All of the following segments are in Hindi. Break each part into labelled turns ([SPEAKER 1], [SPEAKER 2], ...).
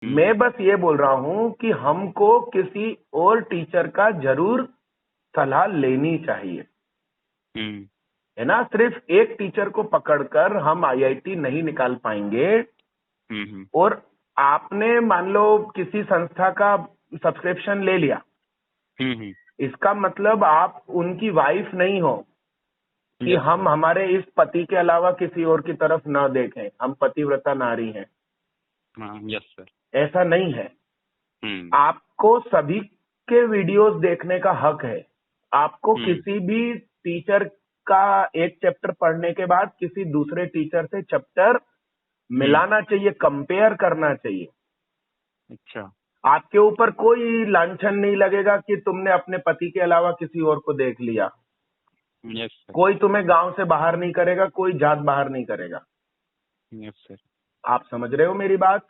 [SPEAKER 1] मैं बस ये बोल रहा हूँ कि हमको किसी और टीचर का जरूर सलाह लेनी चाहिए, है ना। सिर्फ एक टीचर को पकड़कर हम आईआईटी नहीं निकाल पाएंगे। और आपने मान लो किसी संस्था का सब्सक्रिप्शन ले लिया, इसका मतलब आप उनकी वाइफ नहीं हो कि हम हमारे इस पति के अलावा किसी और की तरफ न देखें, हम पतिव्रता नारी हैं।
[SPEAKER 2] Yes sir.
[SPEAKER 1] ऐसा नहीं है। आपको सभी के वीडियोस देखने का हक है। आपको किसी भी टीचर का एक चैप्टर पढ़ने के बाद किसी दूसरे टीचर से चैप्टर मिलाना चाहिए, कंपेयर करना चाहिए।
[SPEAKER 2] अच्छा।
[SPEAKER 1] आपके ऊपर कोई लांछन नहीं लगेगा कि तुमने अपने पति के अलावा किसी और को देख लिया।
[SPEAKER 2] Yes sir.
[SPEAKER 1] कोई तुम्हें गांव से बाहर नहीं करेगा, कोई जात बाहर नहीं करेगा।
[SPEAKER 2] Yes sir.
[SPEAKER 1] आप समझ रहे हो मेरी बात?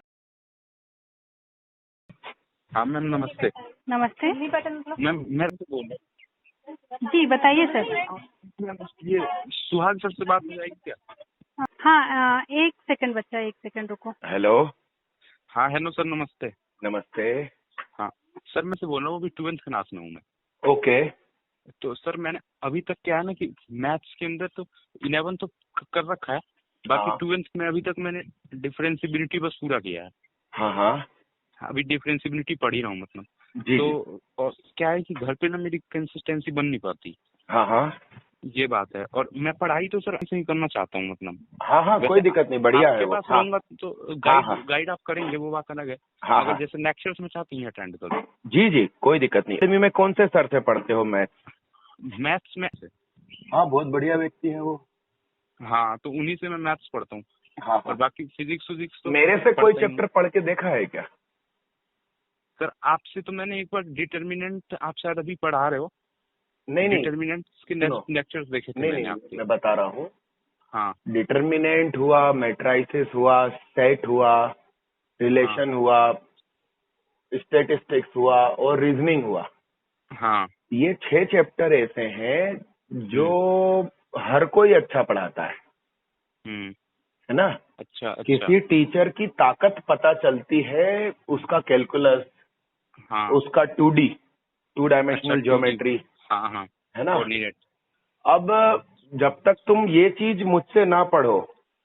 [SPEAKER 2] हाँ मैम, नमस्ते।
[SPEAKER 3] नमस्ते
[SPEAKER 2] मैम मैं तो बोल रहा
[SPEAKER 3] जी, बताइए सर।
[SPEAKER 2] हूँ, ये सुहाग सर से बात हो जाएगी क्या?
[SPEAKER 3] हाँ, एक सेकंड बच्चा, एक सेकंड रुको।
[SPEAKER 1] हेलो।
[SPEAKER 2] हाँ हेलो सर, नमस्ते।
[SPEAKER 1] नमस्ते।
[SPEAKER 2] हाँ सर, मैं से बोल रहा हूँ, अभी 12th क्लास में हूँ मैं।
[SPEAKER 1] ओके।
[SPEAKER 2] तो सर मैंने अभी तक क्या है ना कि मैथ्स के अंदर तो 11 तो कर रखा है, बाकी 12th में अभी तक मैंने डिफरेंशिएबिलिटी बस पूरा किया है।
[SPEAKER 1] हाँ,
[SPEAKER 2] अभी डिफरेंशिएबिलिटी पढ़ ही रहा हूँ मतलब।
[SPEAKER 1] जी।
[SPEAKER 2] तो और क्या है कि घर पे ना मेरी कंसिस्टेंसी बन नहीं पाती।
[SPEAKER 1] हाँ,
[SPEAKER 2] ये बात है। और मैं पढ़ाई तो सर ऐसे ही करना चाहता हूँ मतलब।
[SPEAKER 1] हाँ, कोई दिक्कत नहीं, बढ़िया है
[SPEAKER 2] आपके
[SPEAKER 1] वो।
[SPEAKER 2] पास
[SPEAKER 1] हाँ,
[SPEAKER 2] रहूंगा तो
[SPEAKER 1] हाँ।
[SPEAKER 2] गाइड आप करेंगे, वो बात अलग है।
[SPEAKER 1] हाँ,
[SPEAKER 2] मगर जैसे लेक्चर्स में चाहती हैं अटेंड करो।
[SPEAKER 1] जी, कोई दिक्कत नहीं। अकेडमी में कौन से सर से पढ़ते हो मैथ्स?
[SPEAKER 2] मैथ्स में
[SPEAKER 1] हाँ, बहुत बढ़िया व्यक्ति है वो।
[SPEAKER 2] हाँ, तो उन्हीं से मैं मैथ्स पढ़ता हूँ।
[SPEAKER 1] हाँ।
[SPEAKER 2] और बाकी फिजिक्स तो
[SPEAKER 1] मेरे से कोई
[SPEAKER 2] पढ़ता ही
[SPEAKER 1] चैप्टर पढ़ के देखा है क्या?
[SPEAKER 2] सर आपसे तो मैंने एक बार डिटर्मिनेंट, आप शायद अभी पढ़ा रहे हो।
[SPEAKER 1] नहीं,
[SPEAKER 2] डिटर्मिनेंट्स के
[SPEAKER 1] सुनो।
[SPEAKER 2] लेक्चर्स देखे थे
[SPEAKER 1] नहीं,
[SPEAKER 2] मैंने आपके।
[SPEAKER 1] मैं बता रहा हूँ।
[SPEAKER 2] हाँ
[SPEAKER 1] डिटर्मिनेंट हुआ, मैट्राइसिस हुआ, सेट हुआ, रिलेशन हुआ, स्टैटिस्टिक्स हुआ और रीजनिंग हुआ।
[SPEAKER 2] हाँ।
[SPEAKER 1] ये 6 चैप्टर ऐसे हैं जो हर कोई अच्छा पढ़ाता है ना।
[SPEAKER 2] अच्छा।
[SPEAKER 1] किसी टीचर की ताकत पता चलती है उसका कैलकुलस,
[SPEAKER 2] हाँ।
[SPEAKER 1] उसका 2D, 2 डायमेंशनल
[SPEAKER 2] अच्छा,
[SPEAKER 1] ज्योमेट्री,
[SPEAKER 2] हाँ
[SPEAKER 1] है ना।
[SPEAKER 2] कोऑर्डिनेट।
[SPEAKER 1] अब जब तक तुम ये चीज मुझसे ना पढ़ो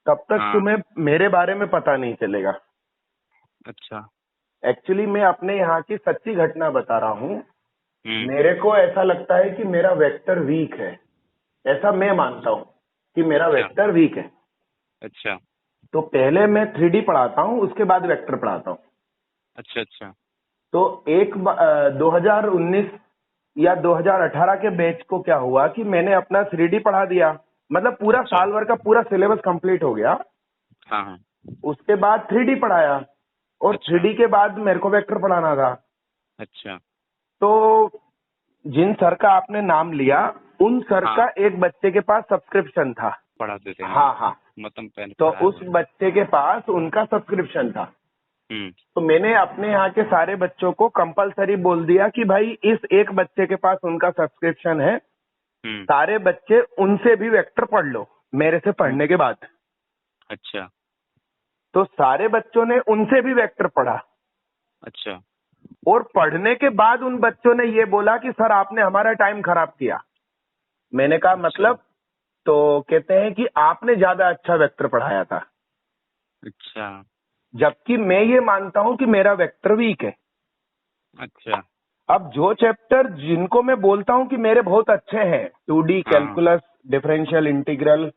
[SPEAKER 1] तब तक
[SPEAKER 2] हाँ।
[SPEAKER 1] तुम्हें मेरे बारे में पता नहीं चलेगा।
[SPEAKER 2] अच्छा।
[SPEAKER 1] एक्चुअली मैं अपने यहाँ की सच्ची घटना बता रहा हूँ। मेरे को ऐसा लगता है कि मेरा वेक्टर वीक है, ऐसा मैं मानता हूँ कि मेरा वेक्टर वीक है।
[SPEAKER 2] अच्छा।
[SPEAKER 1] तो पहले मैं 3D पढ़ाता हूँ, उसके बाद वेक्टर पढ़ाता हूँ।
[SPEAKER 2] अच्छा।
[SPEAKER 1] तो 2019 या 2018 के बैच को क्या हुआ कि मैंने अपना 3D पढ़ा दिया, मतलब पूरा साल भर का पूरा सिलेबस कंप्लीट हो गया।
[SPEAKER 2] हाँ।
[SPEAKER 1] उसके बाद 3D पढ़ाया और 3D के बाद मेरे को वेक्टर पढ़ाना था।
[SPEAKER 2] अच्छा।
[SPEAKER 1] तो जिन सर का आपने नाम लिया, उन सर का एक बच्चे के पास सब्सक्रिप्शन था।
[SPEAKER 2] पढ़ाते थे।
[SPEAKER 1] हाँ।
[SPEAKER 2] मतलब पहले
[SPEAKER 1] तो उस बच्चे के पास उनका सब्सक्रिप्शन था। तो मैंने अपने यहाँ के सारे बच्चों को कंपलसरी बोल दिया कि भाई इस एक बच्चे के पास उनका सब्सक्रिप्शन है, सारे बच्चे उनसे भी वेक्टर पढ़ लो मेरे से पढ़ने के बाद।
[SPEAKER 2] अच्छा।
[SPEAKER 1] तो सारे बच्चों ने उनसे भी वेक्टर पढ़ा।
[SPEAKER 2] अच्छा।
[SPEAKER 1] और पढ़ने के बाद उन बच्चों ने ये बोला कि सर आपने हमारा टाइम खराब किया। मैंने कहा मतलब? तो कहते हैं कि आपने ज्यादा अच्छा वेक्टर पढ़ाया था।
[SPEAKER 2] अच्छा।
[SPEAKER 1] जबकि मैं ये मानता हूं कि मेरा वेक्टर वीक है।
[SPEAKER 2] अच्छा।
[SPEAKER 1] अब जो चैप्टर जिनको मैं बोलता हूं कि मेरे बहुत अच्छे हैं, 2D calculus, differential integral,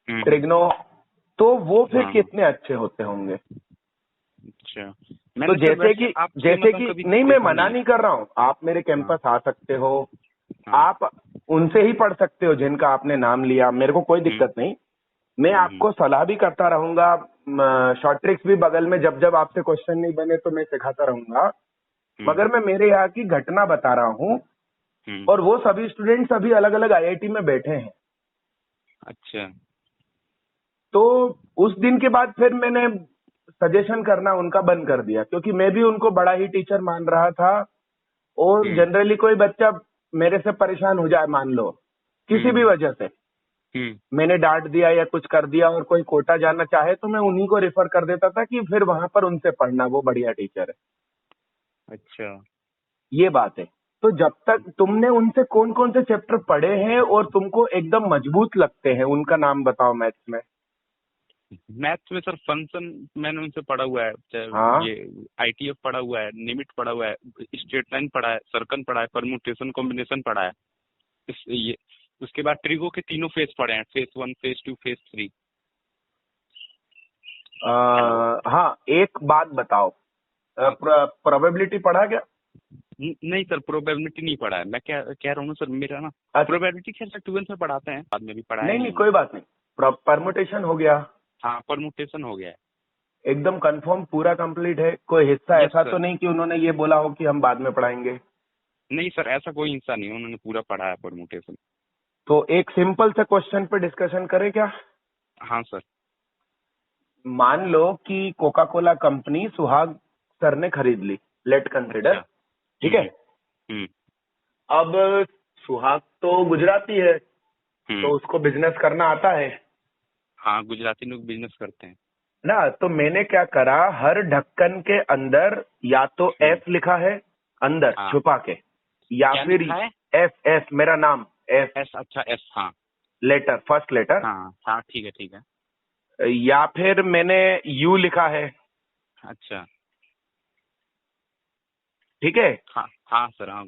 [SPEAKER 1] trigno, तो वो फिर कितने अच्छे होते होंगे।
[SPEAKER 2] अच्छा।
[SPEAKER 1] तो जैसे कि नहीं, मैं मना नहीं कर रहा हूँ, आप मेरे कैंपस आ सकते हो, आप उनसे ही पढ़ सकते हो जिनका आपने नाम लिया, मेरे को कोई दिक्कत नहीं। मैं आपको सलाह भी करता रहूंगा, शॉर्ट ट्रिक्स भी बगल में, जब जब आपसे क्वेश्चन नहीं बने तो मैं सिखाता रहूंगा। मगर मैं मेरे यहाँ की घटना बता रहा हूँ। और वो सभी स्टूडेंट्स अभी अलग अलग आईआईटी में बैठे हैं।
[SPEAKER 2] अच्छा।
[SPEAKER 1] तो उस दिन के बाद फिर मैंने सजेशन करना उनका बंद कर दिया, क्योंकि मैं भी उनको बड़ा ही टीचर मान रहा था। और जनरली कोई बच्चा मेरे से परेशान हो जाए, मान लो किसी भी वजह से, मैंने डांट दिया या कुछ कर दिया और कोई कोटा जाना चाहे तो मैं उन्हीं को रेफर कर देता था कि फिर वहां पर उनसे पढ़ना, वो बढ़िया टीचर है।
[SPEAKER 2] अच्छा।
[SPEAKER 1] ये बात है। तो जब तक तुमने उनसे कौन कौन से चैप्टर पढ़े हैं और तुमको एकदम मजबूत लगते हैं, उनका नाम बताओ मैथ्स में।
[SPEAKER 2] मैथ्स में सर फंक्शन मैंने उनसे पढ़ा हुआ है,
[SPEAKER 1] हाँ।
[SPEAKER 2] ये ITF पढ़ा हुआ है, लिमिट पढ़ा हुआ है, स्ट्रेट लाइन पढ़ा है, सर्कल पढ़ा है, परम्यूटेशन कॉम्बिनेशन पढ़ा है। ये उसके बाद ट्रिगो के तीनों फेज पढ़े हैं, फेज 1, फेज 2, फेज 3।
[SPEAKER 1] हाँ, एक बात बताओ, प्रोबेबिलिटी पढ़ा क्या?
[SPEAKER 2] नहीं सर, प्रोबेबिलिटी नहीं पढ़ा है। मैं क्या कह रहा हूँ सर, मेरा ना प्रोबेबिलिटी खैर सर 12th में पढ़ाते हैं, बाद में भी पढ़ा है।
[SPEAKER 1] नहीं, कोई बात नहीं। परमुटेशन हो गया?
[SPEAKER 2] हाँ, परम्यूटेशन हो गया है।
[SPEAKER 1] एकदम कंफर्म, पूरा कंप्लीट है? कोई हिस्सा
[SPEAKER 2] Yes,
[SPEAKER 1] ऐसा
[SPEAKER 2] sir.
[SPEAKER 1] तो नहीं कि उन्होंने ये बोला हो कि हम बाद में पढ़ाएंगे?
[SPEAKER 2] नहीं सर, ऐसा कोई हिस्सा नहीं, उन्होंने पूरा पढ़ा है परम्यूटेशन।
[SPEAKER 1] तो एक सिंपल से क्वेश्चन पे डिस्कशन करें क्या?
[SPEAKER 2] हाँ सर।
[SPEAKER 1] मान लो कि कोका कोला कंपनी सुहाग सर ने खरीद ली, लेट कंसिडर।
[SPEAKER 2] अच्छा।
[SPEAKER 1] ठीक है। अब सुहाग तो गुजराती है, तो उसको बिजनेस करना आता है।
[SPEAKER 2] हाँ, गुजराती लोग बिजनेस करते हैं
[SPEAKER 1] ना। तो मैंने क्या करा, हर ढक्कन के अंदर या तो एस लिखा है अंदर
[SPEAKER 2] हाँ।
[SPEAKER 1] छुपा के, या
[SPEAKER 2] क्या
[SPEAKER 1] फिर
[SPEAKER 2] लिखा है?
[SPEAKER 1] एस मेरा नाम, एस
[SPEAKER 2] अच्छा, एस। हाँ
[SPEAKER 1] लेटर, फर्स्ट लेटर।
[SPEAKER 2] हाँ हाँ, ठीक है ठीक है।
[SPEAKER 1] या फिर मैंने यू लिखा है।
[SPEAKER 2] अच्छा।
[SPEAKER 1] ठीक है।
[SPEAKER 2] हाँ हाँ सर, हाँ।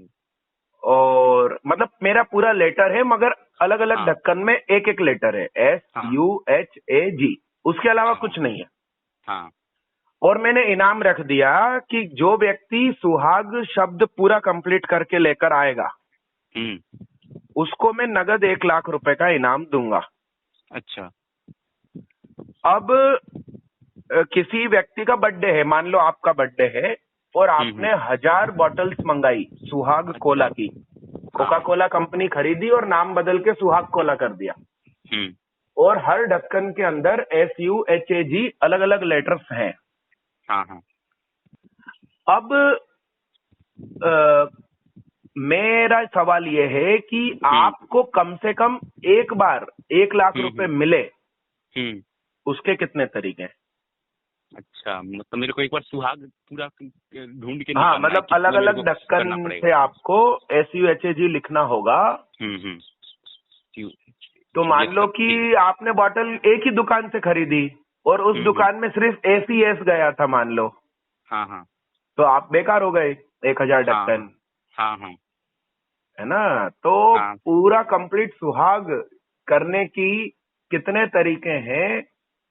[SPEAKER 1] और मतलब मेरा पूरा लेटर है, मगर अलग अलग
[SPEAKER 2] हाँ।
[SPEAKER 1] ढक्कन में एक एक लेटर है, SUHAG, उसके अलावा
[SPEAKER 2] हाँ।
[SPEAKER 1] कुछ नहीं है।
[SPEAKER 2] हाँ।
[SPEAKER 1] और मैंने इनाम रख दिया कि जो व्यक्ति सुहाग शब्द पूरा कंप्लीट करके लेकर आएगा उसको मैं नगद 1,00,000 रुपए का इनाम दूंगा।
[SPEAKER 2] अच्छा।
[SPEAKER 1] अब किसी व्यक्ति का बर्थडे है, मान लो आपका बर्थडे है, और आपने 1000 बॉटल्स मंगाई सुहाग कोला की। कोका कोला कंपनी खरीदी और नाम बदल के सुहाग कोला कर दिया। और हर ढक्कन के अंदर SUHAG अलग अलग लेटर्स हैं।
[SPEAKER 2] हाँ हाँ।
[SPEAKER 1] अब मेरा सवाल ये है कि आपको कम से कम एक बार 1,00,000 रुपए मिले, उसके कितने तरीके हैं?
[SPEAKER 2] अच्छा, मतलब मेरे को एक बार सुहाग पूरा ढूंढ के
[SPEAKER 1] हाँ, मतलब अलग अलग ढक्कन से आपको SUHAG लिखना होगा। तो मान लो कि आपने बॉटल एक ही दुकान से खरीदी और उस दुकान में सिर्फ ACS गया था, मान लो।
[SPEAKER 2] हाँ हाँ।
[SPEAKER 1] तो आप बेकार हो गए 1,000 ढक्कन।
[SPEAKER 2] हाँ हाँ।
[SPEAKER 1] है ना। तो पूरा कंप्लीट सुहाग करने की कितने तरीके हैं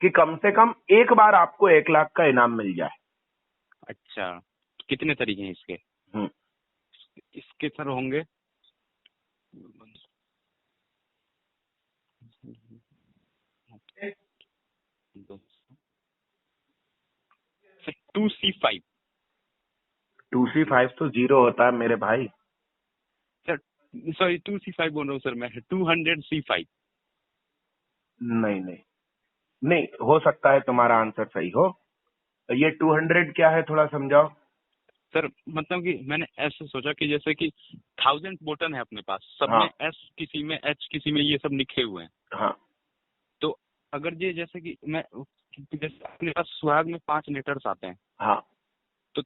[SPEAKER 1] कि कम से कम एक बार आपको 1,00,000 का इनाम मिल जाए?
[SPEAKER 2] अच्छा, कितने तरीके हैं इसके? इसके सर होंगे 2C5।
[SPEAKER 1] 2C5 तो 0 होता है मेरे भाई।
[SPEAKER 2] सर सॉरी, 2C5 बोल रहा हूँ सर मैं, 200C5।
[SPEAKER 1] नहीं नहीं नहीं, हो सकता है तुम्हारा आंसर सही हो। ये 200 क्या है, थोड़ा समझाओ।
[SPEAKER 2] सर मतलब कि मैंने ऐसे सोचा कि जैसे कि 1000 बटन है अपने पास, सब में S, किसी में H, किसी में ये सब लिखे हुए हैं।
[SPEAKER 1] हाँ।
[SPEAKER 2] तो अगर ये जैसे कि मैं, जैसे अपने पास सुहाग में 5 लेटर्स आते हैं।
[SPEAKER 1] हाँ।
[SPEAKER 2] तो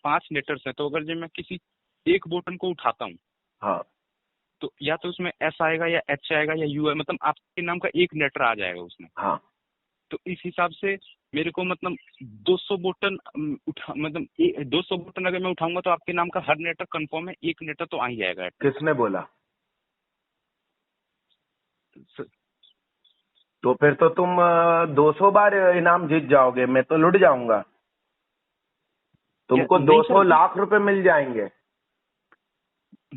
[SPEAKER 2] 5 लेटर्स हैं, तो अगर जो मैं किसी एक बटन को उठाता हूँ,
[SPEAKER 1] हाँ,
[SPEAKER 2] तो या तो उसमें S आएगा या H आएगा या U है, मतलब आपके नाम का एक लेटर आ जाएगा उसमें।
[SPEAKER 1] हाँ।
[SPEAKER 2] तो इस हिसाब से मेरे को मतलब 200 बटन मतलब 200 बटन अगर मैं उठाऊंगा तो आपके नाम का हर लेटर कंफर्म है, एक लेटर तो आ ही जाएगा।
[SPEAKER 1] किसने बोला? तो फिर तो तुम 200 बार इनाम जीत जाओगे, मैं तो लुट जाऊंगा। तुमको 200 लाख रुपए मिल जाएंगे।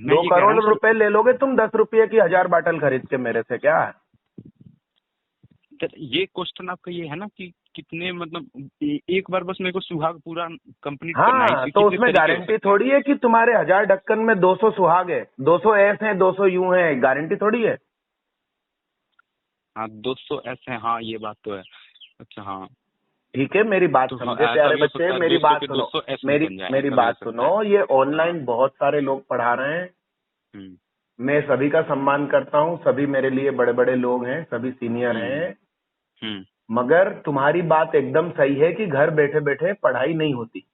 [SPEAKER 1] 2 करोड़ रुपए ले लोगे तुम 10 रुपये की 1000 बॉटल खरीद के मेरे से। क्या
[SPEAKER 2] ये क्वेश्चन आपका ये है ना कि कितने, मतलब एक बार बस मेरे को सुहाग पूरा कंप्लीट
[SPEAKER 1] करना है। तो उसमें गारंटी थोड़ी है कि तुम्हारे 1000 ढक्कन में 200 सुहाग है, 200 S है, 200 U है, गारंटी थोड़ी है।
[SPEAKER 2] हाँ, 200 S है। हाँ, ये बात तो है। अच्छा, हाँ
[SPEAKER 1] ठीक है, मेरी बात समझे प्यारे बच्चे, मेरी बात सुनो, मेरी बात सुनो। ये ऑनलाइन बहुत सारे लोग पढ़ा रहे हैं, मैं सभी का सम्मान करता हूँ, सभी मेरे लिए बड़े बड़े लोग हैं, सभी सीनियर हैं, मगर तुम्हारी बात एकदम सही है कि घर बैठे बैठे पढ़ाई नहीं होती।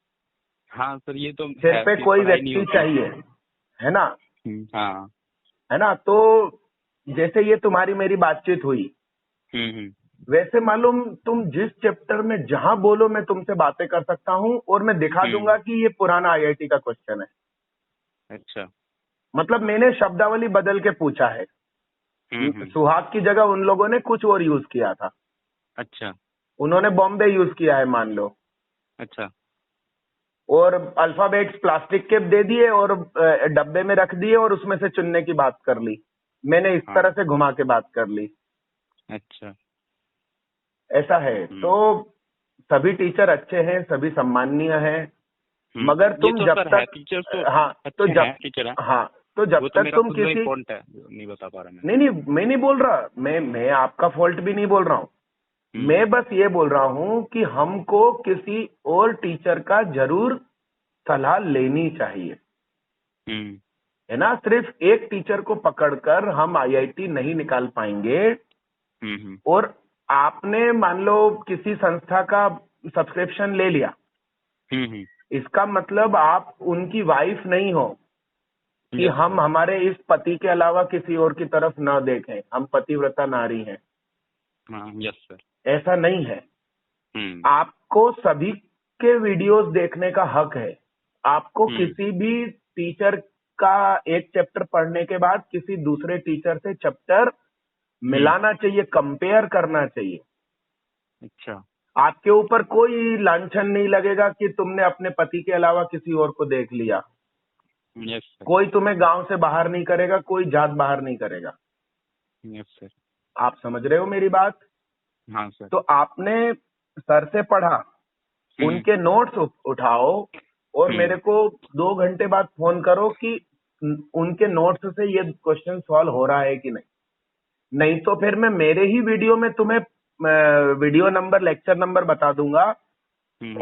[SPEAKER 2] हाँ सर, ये तो
[SPEAKER 1] सिर
[SPEAKER 2] है
[SPEAKER 1] पे
[SPEAKER 2] कि
[SPEAKER 1] कोई
[SPEAKER 2] पढ़ाई नहीं
[SPEAKER 1] व्यक्ति
[SPEAKER 2] होती।
[SPEAKER 1] चाहिए, है ना?
[SPEAKER 2] हाँ।
[SPEAKER 1] है ना? तो जैसे ये तुम्हारी मेरी बातचीत हुई, वैसे मालूम तुम जिस चैप्टर में जहां बोलो मैं तुमसे बातें कर सकता हूँ और मैं दिखा दूंगा कि ये पुराना आईआईटी का क्वेश्चन है।
[SPEAKER 2] अच्छा।
[SPEAKER 1] मतलब मैंने शब्दावली बदल के पूछा है। सुहाग की जगह उन लोगों ने कुछ और यूज किया था।
[SPEAKER 2] अच्छा।
[SPEAKER 1] उन्होंने बॉम्बे यूज किया है मान लो।
[SPEAKER 2] अच्छा।
[SPEAKER 1] और अल्फाबेट्स प्लास्टिक के दे दिए और डब्बे में रख दिए और उसमें से चुनने की बात कर ली। मैंने इस तरह से घुमा के बात कर ली।
[SPEAKER 2] अच्छा।
[SPEAKER 1] ऐसा है। तो सभी टीचर अच्छे हैं, सभी सम्माननीय हैं, मगर तुम
[SPEAKER 2] तो
[SPEAKER 1] जब तक
[SPEAKER 2] टीचर्स तो
[SPEAKER 1] हाँ तो
[SPEAKER 2] अच्छे
[SPEAKER 1] जब
[SPEAKER 2] हैं, टीचर हैं।
[SPEAKER 1] हाँ तो जब
[SPEAKER 2] वो तो
[SPEAKER 1] तक
[SPEAKER 2] मेरा
[SPEAKER 1] तुम
[SPEAKER 2] खुद का ही
[SPEAKER 1] किसी
[SPEAKER 2] फॉल्ट है, नहीं बता पा रहा
[SPEAKER 1] नहीं मैं नहीं बोल रहा, मैं आपका फॉल्ट भी नहीं बोल रहा हूँ। मैं बस ये बोल रहा हूँ कि हमको किसी और टीचर का जरूर सलाह लेनी चाहिए, है ना? सिर्फ एक टीचर को पकड़कर हम आईआईटी नहीं निकाल पाएंगे। और आपने मान लो किसी संस्था का सब्सक्रिप्शन ले लिया, इसका मतलब आप उनकी वाइफ नहीं हो कि हम हमारे इस पति के अलावा किसी और की तरफ न देखें, हम पतिव्रता नारी हैं।
[SPEAKER 2] Yes sir.
[SPEAKER 1] ऐसा नहीं है। आपको सभी के वीडियोस देखने का हक है। आपको किसी भी टीचर का एक चैप्टर पढ़ने के बाद किसी दूसरे टीचर से चैप्टर मिलाना चाहिए, कंपेयर करना चाहिए।
[SPEAKER 2] अच्छा।
[SPEAKER 1] आपके ऊपर कोई लांछन नहीं लगेगा कि तुमने अपने पति के अलावा किसी और को देख लिया।
[SPEAKER 2] Yes sir.
[SPEAKER 1] कोई तुम्हें गांव से बाहर नहीं करेगा, कोई जात बाहर नहीं करेगा।
[SPEAKER 2] Yes sir.
[SPEAKER 1] आप समझ रहे हो मेरी बात?
[SPEAKER 2] हाँ सर।
[SPEAKER 1] तो आपने सर से पढ़ा, उनके नोट्स उठाओ और मेरे को 2 घंटे बाद फोन करो कि उनके नोट्स से ये क्वेश्चन सॉल्व हो रहा है कि नहीं तो फिर मैं मेरे ही वीडियो में तुम्हें वीडियो नंबर, लेक्चर नंबर बता दूंगा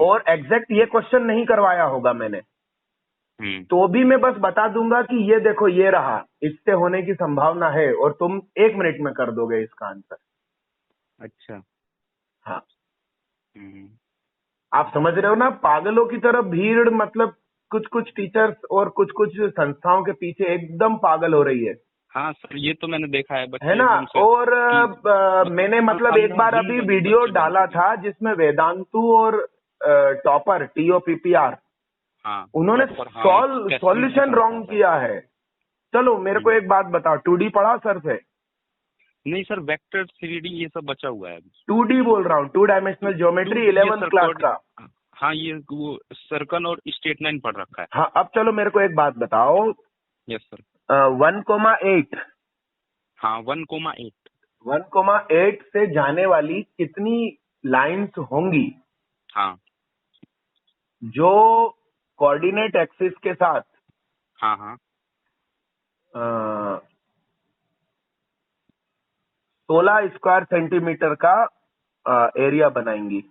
[SPEAKER 1] और एग्जैक्ट ये क्वेश्चन नहीं करवाया होगा मैंने, तो भी मैं बस बता दूंगा कि ये देखो ये रहा, इससे होने की संभावना है और तुम 1 मिनट में कर दोगे इसका आंसर।
[SPEAKER 2] अच्छा।
[SPEAKER 1] हाँ। आप समझ रहे हो ना? पागलों की तरह भीड़, मतलब कुछ टीचर्स और कुछ संस्थाओं के पीछे एकदम पागल हो रही है।
[SPEAKER 2] हाँ सर, ये तो मैंने देखा है, बच्चे
[SPEAKER 1] है ना? और मैंने मतलब एक बार अभी वीडियो डाला था जिसमें वेदांतु और टॉपर TOPPR, उन्होंने सॉल्यूशन रॉन्ग किया है। चलो मेरे को एक बात बताओ, 2D पढ़ा सर से?
[SPEAKER 2] नहीं सर, वेक्टर 3D ये सब बचा हुआ है।
[SPEAKER 1] 2D बोल रहा हूँ, 2 डायमेंशनल ज्योमेट्री 11th क्लास का।
[SPEAKER 2] हाँ, ये वो सर्कल और स्ट्रेट लाइन पढ़ रखा है।
[SPEAKER 1] हाँ, अब चलो मेरे को एक बात बताओ।
[SPEAKER 2] Yes sir.
[SPEAKER 1] 1,8।
[SPEAKER 2] हाँ, 1,8।
[SPEAKER 1] 1,8 से जाने वाली कितनी लाइंस होंगी?
[SPEAKER 2] हाँ।
[SPEAKER 1] जो कोऑर्डिनेट एक्सिस के साथ
[SPEAKER 2] हाँ
[SPEAKER 1] 16 स्क्वायर सेंटीमीटर का एरिया बनाएंगी।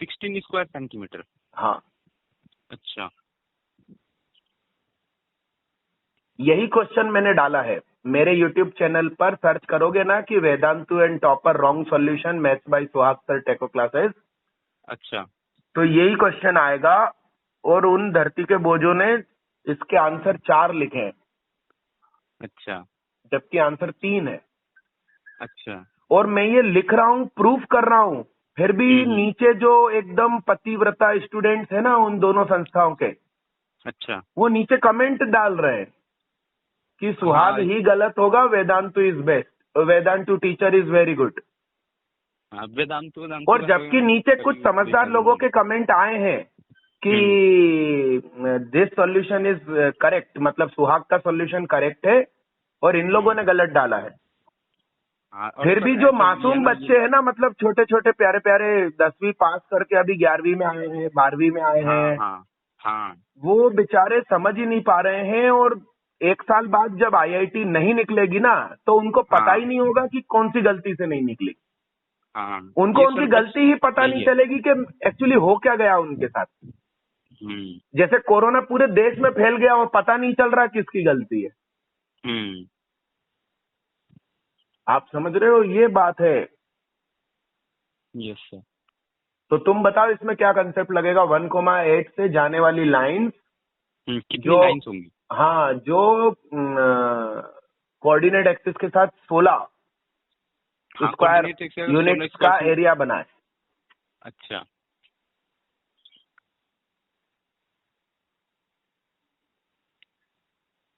[SPEAKER 2] 16 स्क्वायर सेंटीमीटर?
[SPEAKER 1] हाँ।
[SPEAKER 2] अच्छा।
[SPEAKER 1] यही क्वेश्चन मैंने डाला है मेरे YouTube चैनल पर। सर्च करोगे ना कि Vedantu and topper wrong solution maths by सुहाग सर टेको क्लासेस,
[SPEAKER 2] अच्छा,
[SPEAKER 1] तो यही क्वेश्चन आएगा। और उन धरती के बोझों ने इसके आंसर 4 लिखे हैं।
[SPEAKER 2] अच्छा।
[SPEAKER 1] जबकि आंसर 3 है।
[SPEAKER 2] अच्छा।
[SPEAKER 1] और मैं ये लिख रहा हूँ, प्रूफ कर रहा हूँ, फिर भी नीचे जो एकदम पतिव्रता स्टूडेंट्स है ना उन दोनों संस्थाओं के,
[SPEAKER 2] अच्छा,
[SPEAKER 1] वो नीचे कमेंट डाल रहे हैं कि सुहाग ही गलत होगा, Vedantu is best, Vedantu teacher is very good.
[SPEAKER 2] Vedantu
[SPEAKER 1] और जबकि नीचे कुछ समझदार लोगों के कमेंट आए हैं कि दिस सॉल्यूशन इज करेक्ट, मतलब सुहाग का सॉल्यूशन करेक्ट है और इन लोगों ने गलत डाला है। फिर भी जो मासूम बच्चे हैं ना, मतलब छोटे छोटे प्यारे प्यारे 10वीं पास करके अभी 11वीं में आए हैं, 12वीं में आए हैं, वो बेचारे समझ ही नहीं पा रहे हैं। और 1 साल बाद जब आईआईटी नहीं निकलेगी ना, तो उनको पता ही नहीं होगा कि कौन सी गलती से नहीं निकली। उनको उनकी गलती ही पता नहीं चलेगी कि एक्चुअली हो क्या गया उनके साथ। जैसे कोरोना पूरे देश में फैल गया और पता नहीं चल रहा किसकी गलती है।
[SPEAKER 2] हम्म।
[SPEAKER 1] आप समझ रहे हो, ये बात है।
[SPEAKER 2] Yes sir.
[SPEAKER 1] तो तुम बताओ इसमें क्या कंसेप्ट लगेगा, 1,8 से जाने वाली लाइंस
[SPEAKER 2] कितनी
[SPEAKER 1] जो,
[SPEAKER 2] लाइन्स होंगी?
[SPEAKER 1] हाँ, जो कोऑर्डिनेट एक्सिस के साथ 16
[SPEAKER 2] हाँ,
[SPEAKER 1] स्क्वायर
[SPEAKER 2] कोऑर्डिनेट एक्सिस अगर 16
[SPEAKER 1] यूनिट्स
[SPEAKER 2] स्क्वायर
[SPEAKER 1] का
[SPEAKER 2] फीट।
[SPEAKER 1] एरिया बनाए।
[SPEAKER 2] अच्छा।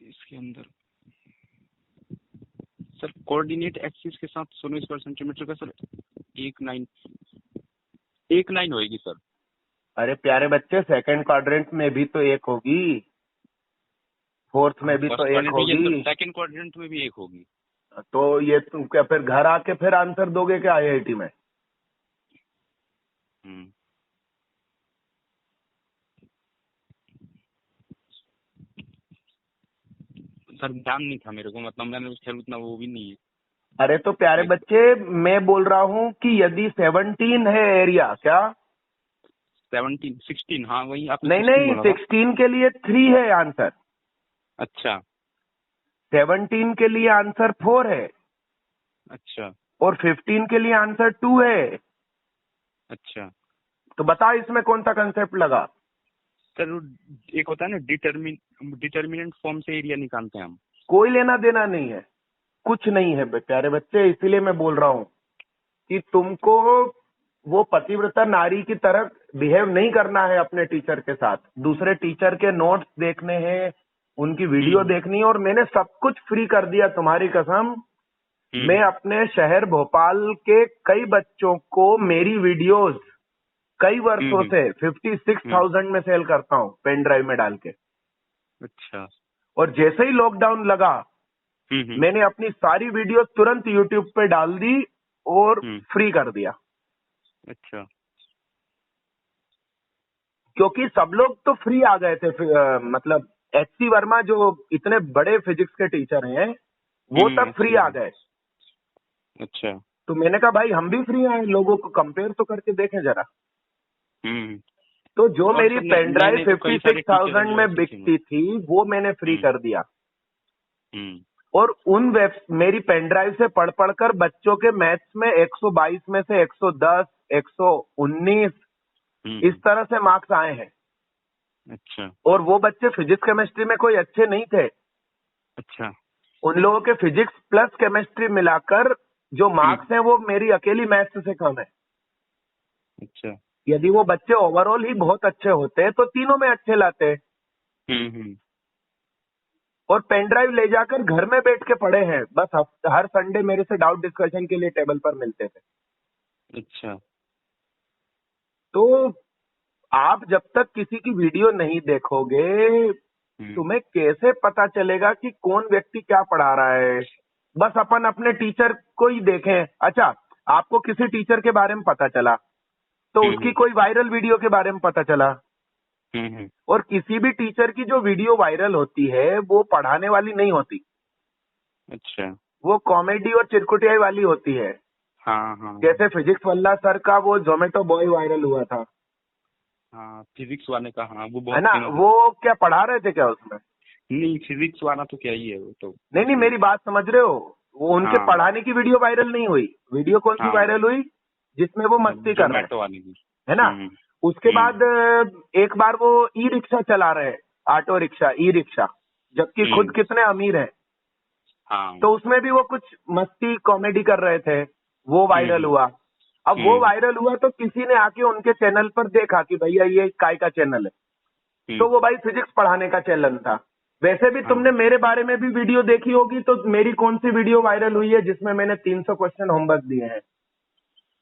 [SPEAKER 2] इसके अंदर सर कोऑर्डिनेट एक्सिस के साथ 16 स्क्वायर सेंटीमीटर का सर एक लाइन होएगी सर।
[SPEAKER 1] अरे प्यारे बच्चे, सेकंड क्वाड्रेंट में भी तो एक होगी, फोर्थ में भी तो
[SPEAKER 2] फर्स्ट
[SPEAKER 1] एक
[SPEAKER 2] क्वाड्रेंट में ये सर,
[SPEAKER 1] होगी।
[SPEAKER 2] सेकंड क्वाड्रेंट में भी एक होगी।
[SPEAKER 1] तो ये तुम क्या फिर घर आके फिर आंसर दोगे क्या आईआईटी में?
[SPEAKER 2] हम्म। सर ध्यान नहीं था मेरे को, मतलब मैंने खैर उतना वो भी नहीं है।
[SPEAKER 1] अरे तो प्यारे बच्चे, मैं बोल रहा हूँ कि यदि 17 है एरिया, क्या
[SPEAKER 2] 17 16, हाँ वही आपने
[SPEAKER 1] नहीं
[SPEAKER 2] 16
[SPEAKER 1] नहीं,
[SPEAKER 2] बोला था।
[SPEAKER 1] 16 के लिए 3 है आंसर,
[SPEAKER 2] अच्छा
[SPEAKER 1] 17 के लिए आंसर 4 है,
[SPEAKER 2] अच्छा
[SPEAKER 1] और 15 के लिए आंसर 2 है।
[SPEAKER 2] अच्छा।
[SPEAKER 1] तो बता इसमें कौन सा कंसेप्ट लगा?
[SPEAKER 2] सर वो एक होता है ना डिटर्मिनेंट फॉर्म से एरिया निकालते हैं हम।
[SPEAKER 1] कोई लेना देना नहीं है, कुछ नहीं है प्यारे बच्चे। इसीलिए मैं बोल रहा हूँ कि तुमको वो पतिव्रता नारी की तरह बिहेव नहीं करना है अपने टीचर के साथ। दूसरे टीचर के नोट्स देखने हैं, उनकी वीडियो देखनी है, और मैंने सब कुछ फ्री कर दिया, तुम्हारी कसम। मैं अपने शहर भोपाल के कई बच्चों को मेरी वीडियोस कई वर्षों से 56,000 में सेल करता हूँ, पेन ड्राइव में डाल के।
[SPEAKER 2] अच्छा।
[SPEAKER 1] और जैसे ही लॉकडाउन लगा, मैंने अपनी सारी वीडियो तुरंत यूट्यूब पे डाल दी और फ्री कर दिया।
[SPEAKER 2] अच्छा।
[SPEAKER 1] क्योंकि सब लोग तो फ्री आ गए थे, मतलब एचसी वर्मा जो इतने बड़े फिजिक्स के टीचर हैं, वो तब फ्री आ गए।
[SPEAKER 2] अच्छा।
[SPEAKER 1] तो मैंने कहा भाई हम भी फ्री आए, लोगों को कंपेयर तो करके देखें जरा। तो जो
[SPEAKER 2] और
[SPEAKER 1] मेरी
[SPEAKER 2] सर
[SPEAKER 1] पेन ड्राइव
[SPEAKER 2] नए तो कई सारे टीचर
[SPEAKER 1] 56,000 में बिकती थी, वो मैंने फ्री कर दिया। और उन मेरी पेन ड्राइव से पढ़ पढ़कर बच्चों के मैथ्स में 122 में से 110, 119 इस तरह से मार्क्स आए हैं।
[SPEAKER 2] अच्छा।
[SPEAKER 1] और वो बच्चे फिजिक्स केमिस्ट्री में कोई अच्छे नहीं थे।
[SPEAKER 2] अच्छा।
[SPEAKER 1] उन लोगों के फिजिक्स प्लस केमिस्ट्री मिलाकर जो मार्क्स हैं वो मेरी अकेली मैथ्स से कम है।
[SPEAKER 2] अच्छा।
[SPEAKER 1] यदि वो बच्चे ओवरऑल ही बहुत अच्छे होते तो तीनों में अच्छे लाते। और पेन ड्राइव ले जाकर घर में बैठ के पढ़े हैं, बस हर संडे मेरे से डाउट डिस्कशन के लिए टेबल पर मिलते थे।
[SPEAKER 2] अच्छा।
[SPEAKER 1] तो आप जब तक किसी की वीडियो नहीं देखोगे, तुम्हें कैसे पता चलेगा कि कौन व्यक्ति क्या पढ़ा रहा है? बस अपन अपने टीचर को ही देखें। अच्छा, आपको किसी टीचर के बारे में पता चला तो उसकी कोई वायरल वीडियो के बारे में पता चला। और किसी भी टीचर की जो वीडियो वायरल होती है वो पढ़ाने वाली नहीं होती।
[SPEAKER 2] अच्छा।
[SPEAKER 1] वो कॉमेडी और चिरकुटियाई वाली होती है।
[SPEAKER 2] हाँ हाँ।
[SPEAKER 1] जैसे फिजिक्स वल्ला सर का वो जोमेटो बॉय वायरल हुआ था।
[SPEAKER 2] हाँ फिजिक्स वाले का, हाँ वो
[SPEAKER 1] है
[SPEAKER 2] बहुत
[SPEAKER 1] ना,
[SPEAKER 2] फेमस है।
[SPEAKER 1] वो क्या पढ़ा रहे थे क्या उसमें?
[SPEAKER 2] नहीं फिजिक्स वाला तो क्या ही है वो तो।
[SPEAKER 1] नहीं, मेरी बात समझ रहे हो, वो उनके
[SPEAKER 2] हाँ।
[SPEAKER 1] पढ़ाने की वीडियो वायरल नहीं हुई। वीडियो कौन सी
[SPEAKER 2] हाँ
[SPEAKER 1] वायरल हुई? जिसमें वो मस्ती कर रहे हैं,
[SPEAKER 2] जोमेटो वाले की।
[SPEAKER 1] है ना। उसके बाद एक बार वो ई रिक्शा चला रहे हैं, ऑटो रिक्शा, ई रिक्शा, जबकि खुद कितने अमीर हैं।
[SPEAKER 2] हाँ।
[SPEAKER 1] तो उसमें भी वो कुछ मस्ती कॉमेडी कर रहे थे, वो वायरल हुआ। अब वो वायरल हुआ तो किसी ने आके उनके चैनल पर देखा कि भैया ये काय का चैनल है, तो वो भाई फिजिक्स पढ़ाने का चैनल था। वैसे भी तुमने मेरे बारे में भी वीडियो देखी होगी, तो मेरी कौन सी वीडियो वायरल हुई है जिसमें मैंने 300 क्वेश्चन होमवर्क दिए हैं?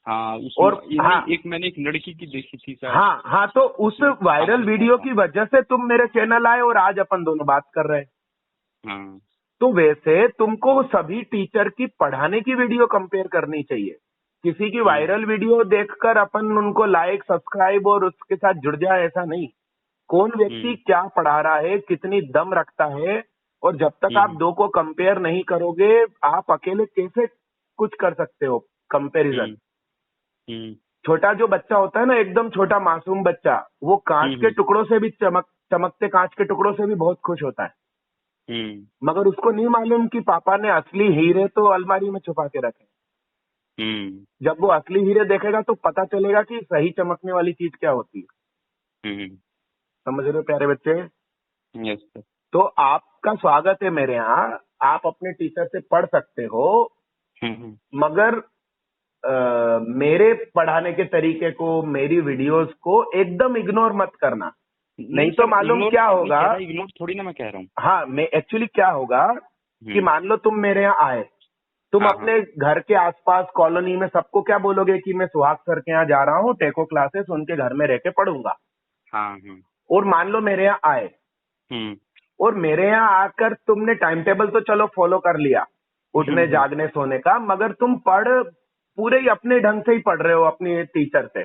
[SPEAKER 2] हाँ
[SPEAKER 1] और हाँ,
[SPEAKER 2] मैंने एक लड़की की देखी थी शायद।
[SPEAKER 1] हाँ, तो उस वायरल वीडियो की वजह से तुम मेरे चैनल आए और आज अपन दोनों बात कर रहे हैं।
[SPEAKER 2] हाँ।
[SPEAKER 1] तो वैसे तुमको सभी टीचर की पढ़ाने की वीडियो कंपेयर करनी चाहिए। किसी की वायरल वीडियो देखकर अपन उनको लाइक, सब्सक्राइब और उसके साथ जुड़ जाए, ऐसा नहीं। कौन व्यक्ति क्या पढ़ा रहा है, कितनी दम रखता है, और जब तक आप दो को कंपेयर नहीं करोगे, आप अकेले कैसे कुछ कर सकते हो कंपैरिजन? छोटा जो बच्चा होता है ना, एकदम छोटा मासूम बच्चा, वो कांच के टुकड़ों से भी चमकते कांच के टुकड़ों से भी बहुत खुश होता है। मगर उसको नहीं मालूम कि पापा ने असली हीरे तो अलमारी में छुपा के रखे। जब वो असली हीरे देखेगा तो पता चलेगा कि सही चमकने वाली चीज क्या होती है। समझ रहे हो प्यारे बच्चे?
[SPEAKER 2] Yes sir.
[SPEAKER 1] तो आपका स्वागत है मेरे यहाँ, आप अपने टीचर से पढ़ सकते हो, मगर मेरे पढ़ाने के तरीके को, मेरी वीडियोस को एकदम इग्नोर मत करना। नहीं तो मालूम क्या होगा,
[SPEAKER 2] इग्नोर थोड़ी ना मैं कह रहा हूँ।
[SPEAKER 1] हाँ, मैं एक्चुअली क्या होगा कि मान लो तुम मेरे यहाँ आए, तुम अपने घर के आसपास कॉलोनी में सबको क्या बोलोगे कि मैं सुहाग सर के यहाँ जा रहा हूँ, टेको क्लासेस, उनके घर में रह के पढ़ूंगा। और मान लो मेरे यहाँ आए और मेरे यहाँ आकर तुमने टाइम टेबल तो चलो फॉलो कर लिया, उठने जागने सोने का, मगर तुम पूरे ही अपने ढंग से ही पढ़ रहे हो अपनी टीचर से।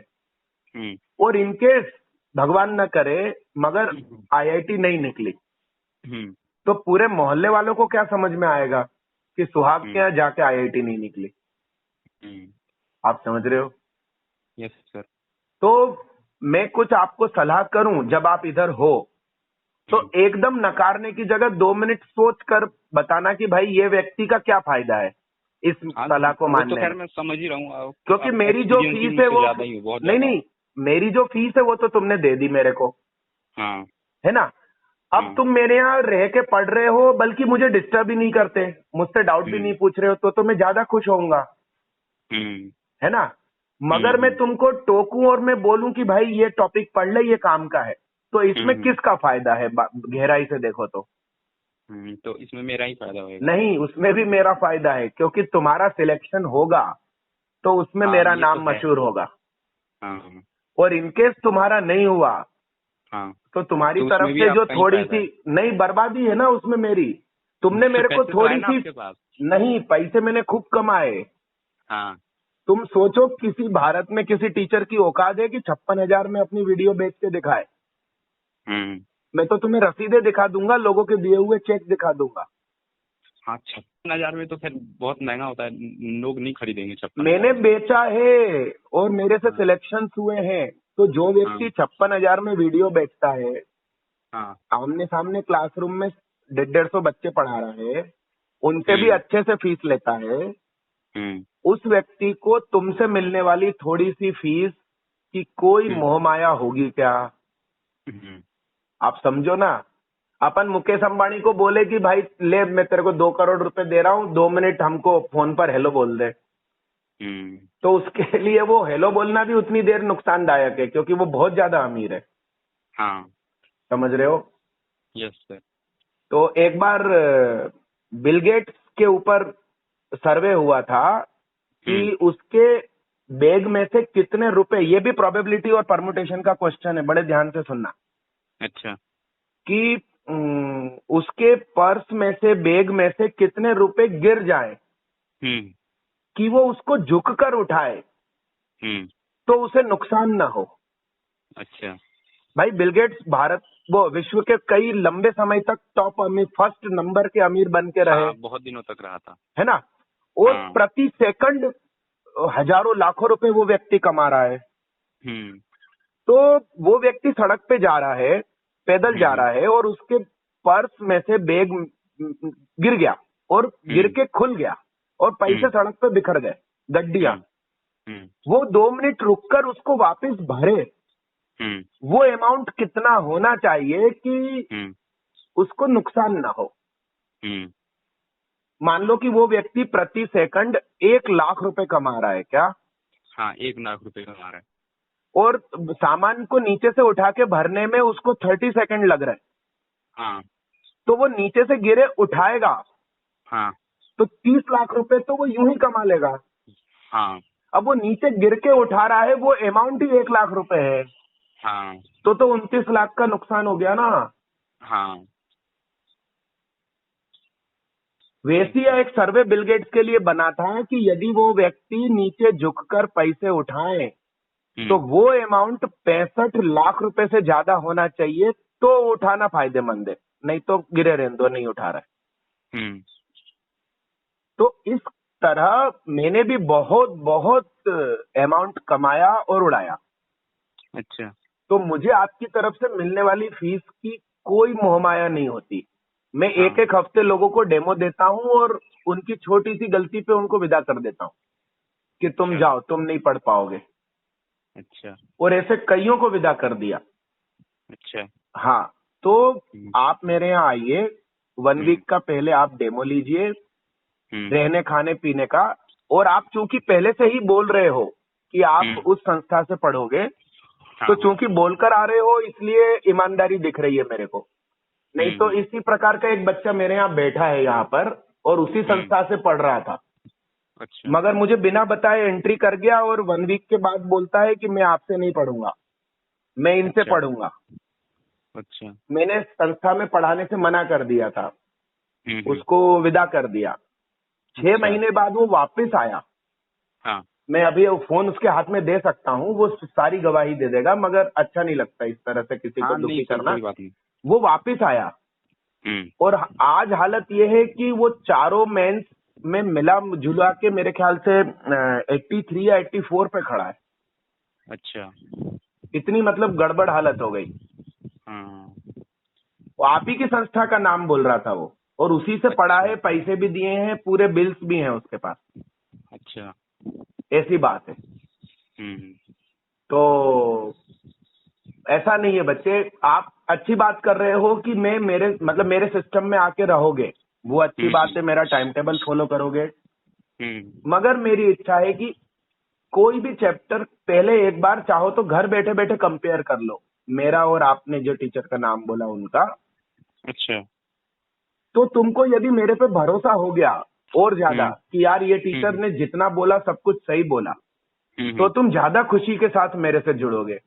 [SPEAKER 1] और इनकेस भगवान न करे मगर आईआईटी नहीं निकली तो पूरे मोहल्ले वालों को क्या समझ में आएगा कि सुहाग के यहाँ जाके आईआईटी नहीं निकली। आप समझ रहे हो?
[SPEAKER 2] Yes sir.
[SPEAKER 1] तो मैं कुछ आपको सलाह करूं, जब आप इधर हो तो एकदम नकारने की जगह 2 मिनट सोच कर बताना कि भाई ये व्यक्ति का क्या फायदा है इस सलाह को मानने
[SPEAKER 2] तो खैर मैं समझ ही रहा हूँ,
[SPEAKER 1] क्योंकि मेरी जो फीस है वो नहीं, मेरी जो फीस है वो तो तुमने दे दी मेरे को, है ना। अब तुम मेरे यहाँ रह के पढ़ रहे हो, बल्कि मुझे डिस्टर्ब ही नहीं करते, मुझसे डाउट भी नहीं पूछ रहे हो, तो मैं ज्यादा खुश होऊंगा, है ना। मगर मैं तुमको टोकूं और मैं बोलूं कि भाई ये टॉपिक पढ़ ले, ये काम का है, तो इसमें किसका फायदा है? गहराई से देखो तो
[SPEAKER 2] इसमें मेरा ही फायदा होगा।
[SPEAKER 1] नहीं, उसमें भी मेरा फायदा है, क्योंकि तुम्हारा सिलेक्शन होगा तो उसमें मेरा नाम मशहूर होगा। और इनकेस तुम्हारा नहीं हुआ तो तुम्हारी तरफ से जो थोड़ी सी नहीं बर्बादी है ना उसमें मेरी, तुमने मेरे को थोड़ी सी नहीं, पैसे मैंने खूब कमाए। तुम सोचो किसी भारत में किसी टीचर की औकात है कि 56,000 में अपनी वीडियो बेच के दिखाए। मैं तो तुम्हें रसीदें दिखा दूंगा, लोगों के दिए हुए चेक दिखा दूंगा।
[SPEAKER 2] 56,000 में तो फिर बहुत महंगा होता है, लोग नहीं खरीदेंगे 56,000।
[SPEAKER 1] मैंने बेचा है और मेरे से सिलेक्शन हुए हैं। तो जो व्यक्ति 56,000 में वीडियो बेचता है, आमने सामने क्लासरूम में 150 बच्चे पढ़ा रहा है, उनसे भी अच्छे से फीस लेता है, उस व्यक्ति को तुमसे मिलने वाली थोड़ी सी फीस की कोई मोहमाया होगी क्या? आप समझो ना। अपन मुकेश अंबानी को बोले कि भाई ले, मैं तेरे को 2 करोड़ रुपए दे रहा हूँ, 2 मिनट हमको फोन पर हेलो बोल दे, तो उसके लिए वो हेलो बोलना भी उतनी देर नुकसानदायक है, क्योंकि वो बहुत ज्यादा अमीर है। समझ रहे हो?
[SPEAKER 2] Yes sir.
[SPEAKER 1] तो एक बार बिल गेट्स के ऊपर सर्वे हुआ था कि उसके बैग में से कितने रुपए, ये भी प्रोबेबिलिटी और परमुटेशन का क्वेश्चन है, बड़े ध्यान से सुनना।
[SPEAKER 2] अच्छा।
[SPEAKER 1] कि उसके पर्स में से, बैग में से कितने रुपए गिर जाए कि वो उसको झुककर उठाए तो उसे नुकसान ना हो।
[SPEAKER 2] अच्छा।
[SPEAKER 1] भाई बिल गेट्स वो विश्व के कई लंबे समय तक टॉप अमीर, फर्स्ट नंबर के अमीर बन के रहे।
[SPEAKER 2] बहुत दिनों तक रहा था,
[SPEAKER 1] है ना। और प्रति सेकंड हजारों लाखों रुपए वो व्यक्ति कमा रहा है। तो वो व्यक्ति सड़क पे जा रहा है, पैदल जा रहा है, और उसके पर्स में से बैग गिर गया और गिर के खुल गया और पैसे सड़क पे बिखर गए, गड्डियां। वो 2 मिनट रुककर उसको वापस भरे, वो अमाउंट कितना होना चाहिए कि उसको नुकसान ना हो? मान लो कि वो व्यक्ति प्रति सेकंड 1 लाख रुपए कमा रहा है क्या?
[SPEAKER 2] 1 लाख रुपए कमा रहा है,
[SPEAKER 1] और सामान को नीचे से उठा के भरने में उसको 30 सेकंड लग रहे हैं। तो वो नीचे से गिरे उठाएगा, तो 30 लाख रुपए तो वो यूं ही कमा लेगा। अब वो नीचे गिर के उठा रहा है, वो अमाउंट ही 1 लाख रुपए है। तो 29 लाख का नुकसान हो गया ना। वैसी एक सर्वे बिल गेट्स के लिए बना था कि यदि वो व्यक्ति नीचे झुककर पैसे उठाए तो वो अमाउंट 65 लाख रुपए से ज्यादा होना चाहिए, तो उठाना फायदेमंद है, नहीं तो गिरे रहने दो, नहीं उठा रहे। तो इस तरह मैंने भी बहुत बहुत अमाउंट कमाया और उड़ाया।
[SPEAKER 2] अच्छा।
[SPEAKER 1] तो मुझे आपकी तरफ से मिलने वाली फीस की कोई मोहमाया नहीं होती, मैं एक एक हफ्ते लोगों को डेमो देता हूँ और उनकी छोटी सी गलती पे उनको विदा कर देता हूँ कि तुम जाओ, तुम नहीं पढ़ पाओगे।
[SPEAKER 2] अच्छा।
[SPEAKER 1] और ऐसे कईयों को विदा कर दिया।
[SPEAKER 2] अच्छा।
[SPEAKER 1] हाँ, तो आप मेरे यहाँ आइए, 1 वीक का पहले आप डेमो लीजिए, रहने खाने पीने का। और आप चूंकि पहले से ही बोल रहे हो कि आप उस संस्था से पढ़ोगे, तो चूंकि बोलकर आ रहे हो इसलिए ईमानदारी दिख रही है मेरे को। नहीं तो इसी प्रकार का एक बच्चा मेरे यहाँ बैठा है यहाँ पर और उसी संस्था से पढ़ रहा था।
[SPEAKER 2] अच्छा।
[SPEAKER 1] मगर मुझे बिना बताए एंट्री कर गया और 1 वीक के बाद बोलता है कि मैं आपसे नहीं पढ़ूंगा, मैं इनसे पढ़ूंगा।
[SPEAKER 2] अच्छा।
[SPEAKER 1] मैंने संस्था में पढ़ाने से मना कर दिया था, उसको विदा कर दिया। 6 महीने बाद वो वापस आया।
[SPEAKER 2] हाँ।
[SPEAKER 1] मैं अभी फोन उसके हाथ में दे सकता हूँ, वो सारी गवाही दे देगा, मगर अच्छा नहीं लगता इस तरह से किसी को दुखी करना। वो वापस आया और आज हालत ये है कि वो चारों मेंस में मिला जुला के मेरे ख्याल से 83 या 84 पे खड़ा है।
[SPEAKER 2] अच्छा।
[SPEAKER 1] इतनी मतलब गड़बड़ हालत हो गई। वो आप ही की संस्था का नाम बोल रहा था वो, और उसी से पढ़ा है, पैसे भी दिए हैं, पूरे बिल्स भी हैं उसके पास।
[SPEAKER 2] अच्छा।
[SPEAKER 1] ऐसी बात है। तो ऐसा नहीं है बच्चे, आप अच्छी बात कर रहे हो कि मैं मेरे सिस्टम में आके रहोगे, वो अच्छी बात है, मेरा टाइम टेबल फॉलो करोगे। मगर मेरी इच्छा है कि कोई भी चैप्टर पहले एक बार चाहो तो घर बैठे बैठे कंपेयर कर लो, मेरा और आपने जो टीचर का नाम बोला उनका।
[SPEAKER 2] अच्छा।
[SPEAKER 1] तो तुमको यदि मेरे पे भरोसा हो गया और ज्यादा कि यार ये टीचर ने जितना बोला सब कुछ सही बोला, तो तुम ज्यादा खुशी के साथ मेरे से जुड़ोगे।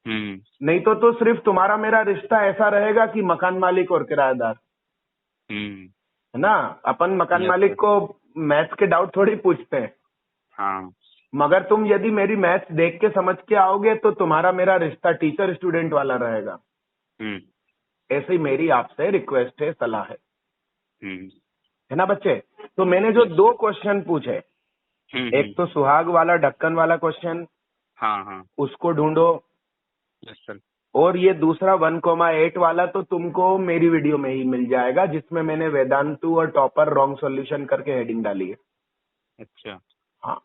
[SPEAKER 1] नहीं तो सिर्फ तुम्हारा मेरा रिश्ता ऐसा रहेगा कि मकान मालिक और किराएदार, है ना। अपन मकान मालिक को मैथ्स के डाउट थोड़ी पूछते हैं।
[SPEAKER 2] हाँ।
[SPEAKER 1] मगर तुम यदि मेरी मैथ्स देख के समझ के आओगे तो तुम्हारा मेरा रिश्ता टीचर स्टूडेंट वाला रहेगा। ऐसे ही मेरी आपसे रिक्वेस्ट है, सलाह है ना बच्चे। तो मैंने जो 2 क्वेश्चन पूछे, एक तो सुहाग वाला ढक्कन वाला क्वेश्चन,
[SPEAKER 2] हाँ,
[SPEAKER 1] उसको ढूंढो।
[SPEAKER 2] Yes sir.
[SPEAKER 1] और ये दूसरा 1,8 वाला तो तुमको मेरी वीडियो में ही मिल जाएगा, जिसमें मैंने वेदांतु और टॉपर रॉन्ग सॉल्यूशन करके हेडिंग डाली है।
[SPEAKER 2] अच्छा।
[SPEAKER 1] हाँ,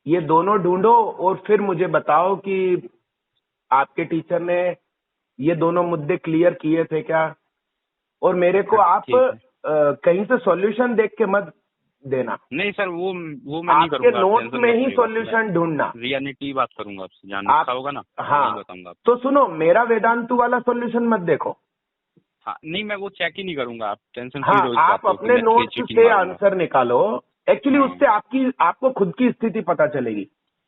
[SPEAKER 1] ये दोनों ढूंढो और फिर मुझे बताओ कि आपके टीचर ने ये दोनों मुद्दे क्लियर किए थे क्या। और मेरे को आप कहीं से सॉल्यूशन देख के मत देना।
[SPEAKER 2] नहीं सर, वो मैं नहीं करूंगा।
[SPEAKER 1] आपके नोट्स में ही सॉल्यूशन ढूंढना।
[SPEAKER 2] रियलिटी बात करूंगा आपसे, जानना होगा ना।
[SPEAKER 1] हाँ,
[SPEAKER 2] नहीं बताऊंगा।
[SPEAKER 1] तो सुनो, मेरा वेदांतु वाला सॉल्यूशन मत देखो।
[SPEAKER 2] हाँ, नहीं मैं वो चेक ही नहीं करूंगा, आप टेंशन
[SPEAKER 1] हाँ,
[SPEAKER 2] फ्री
[SPEAKER 1] आप अपने नोट्स से आंसर निकालो। एक्चुअली उससे आपको खुद की स्थिति पता चलेगी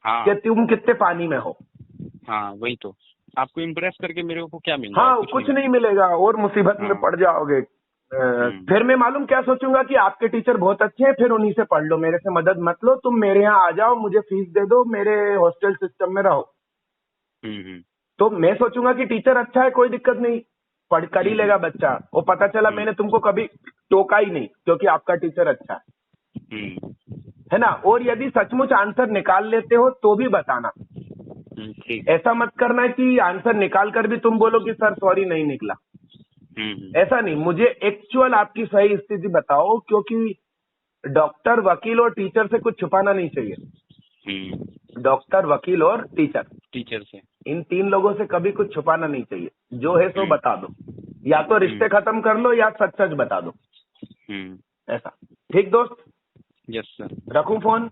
[SPEAKER 1] कि तुम कितने पानी में हो।
[SPEAKER 2] हाँ, वही तो। आपको इम्प्रेस करके मेरे को क्या मिलेगा?
[SPEAKER 1] हाँ, कुछ नहीं मिलेगा और मुसीबत में पड़ जाओगे। फिर मैं मालूम क्या सोचूंगा कि आपके टीचर बहुत अच्छे हैं, फिर उन्हीं से पढ़ लो, मेरे से मदद मत लो। तुम मेरे यहाँ आ जाओ, मुझे फीस दे दो, मेरे हॉस्टल सिस्टम में रहो। तो मैं सोचूंगा कि टीचर अच्छा है, कोई दिक्कत नहीं, पढ़ कर ही लेगा बच्चा। और पता चला मैंने तुमको कभी टोका ही नहीं क्योंकि आपका टीचर अच्छा है ना। और यदि सचमुच आंसर निकाल लेते हो तो भी बताना। ऐसा मत करना कि आंसर निकाल कर भी तुम बोलो कि सर सॉरी नहीं निकला। ऐसा नहीं, मुझे एक्चुअल आपकी सही स्थिति बताओ, क्योंकि डॉक्टर, वकील और टीचर से कुछ छुपाना नहीं चाहिए। डॉक्टर, वकील और टीचर
[SPEAKER 2] से,
[SPEAKER 1] इन 3 लोगों से कभी कुछ छुपाना नहीं चाहिए। जो है सो बता दो, या तो रिश्ते खत्म कर लो या सच सच बता दो। ऐसा ठीक दोस्त?
[SPEAKER 2] Yes sir.
[SPEAKER 1] रखूं फोन?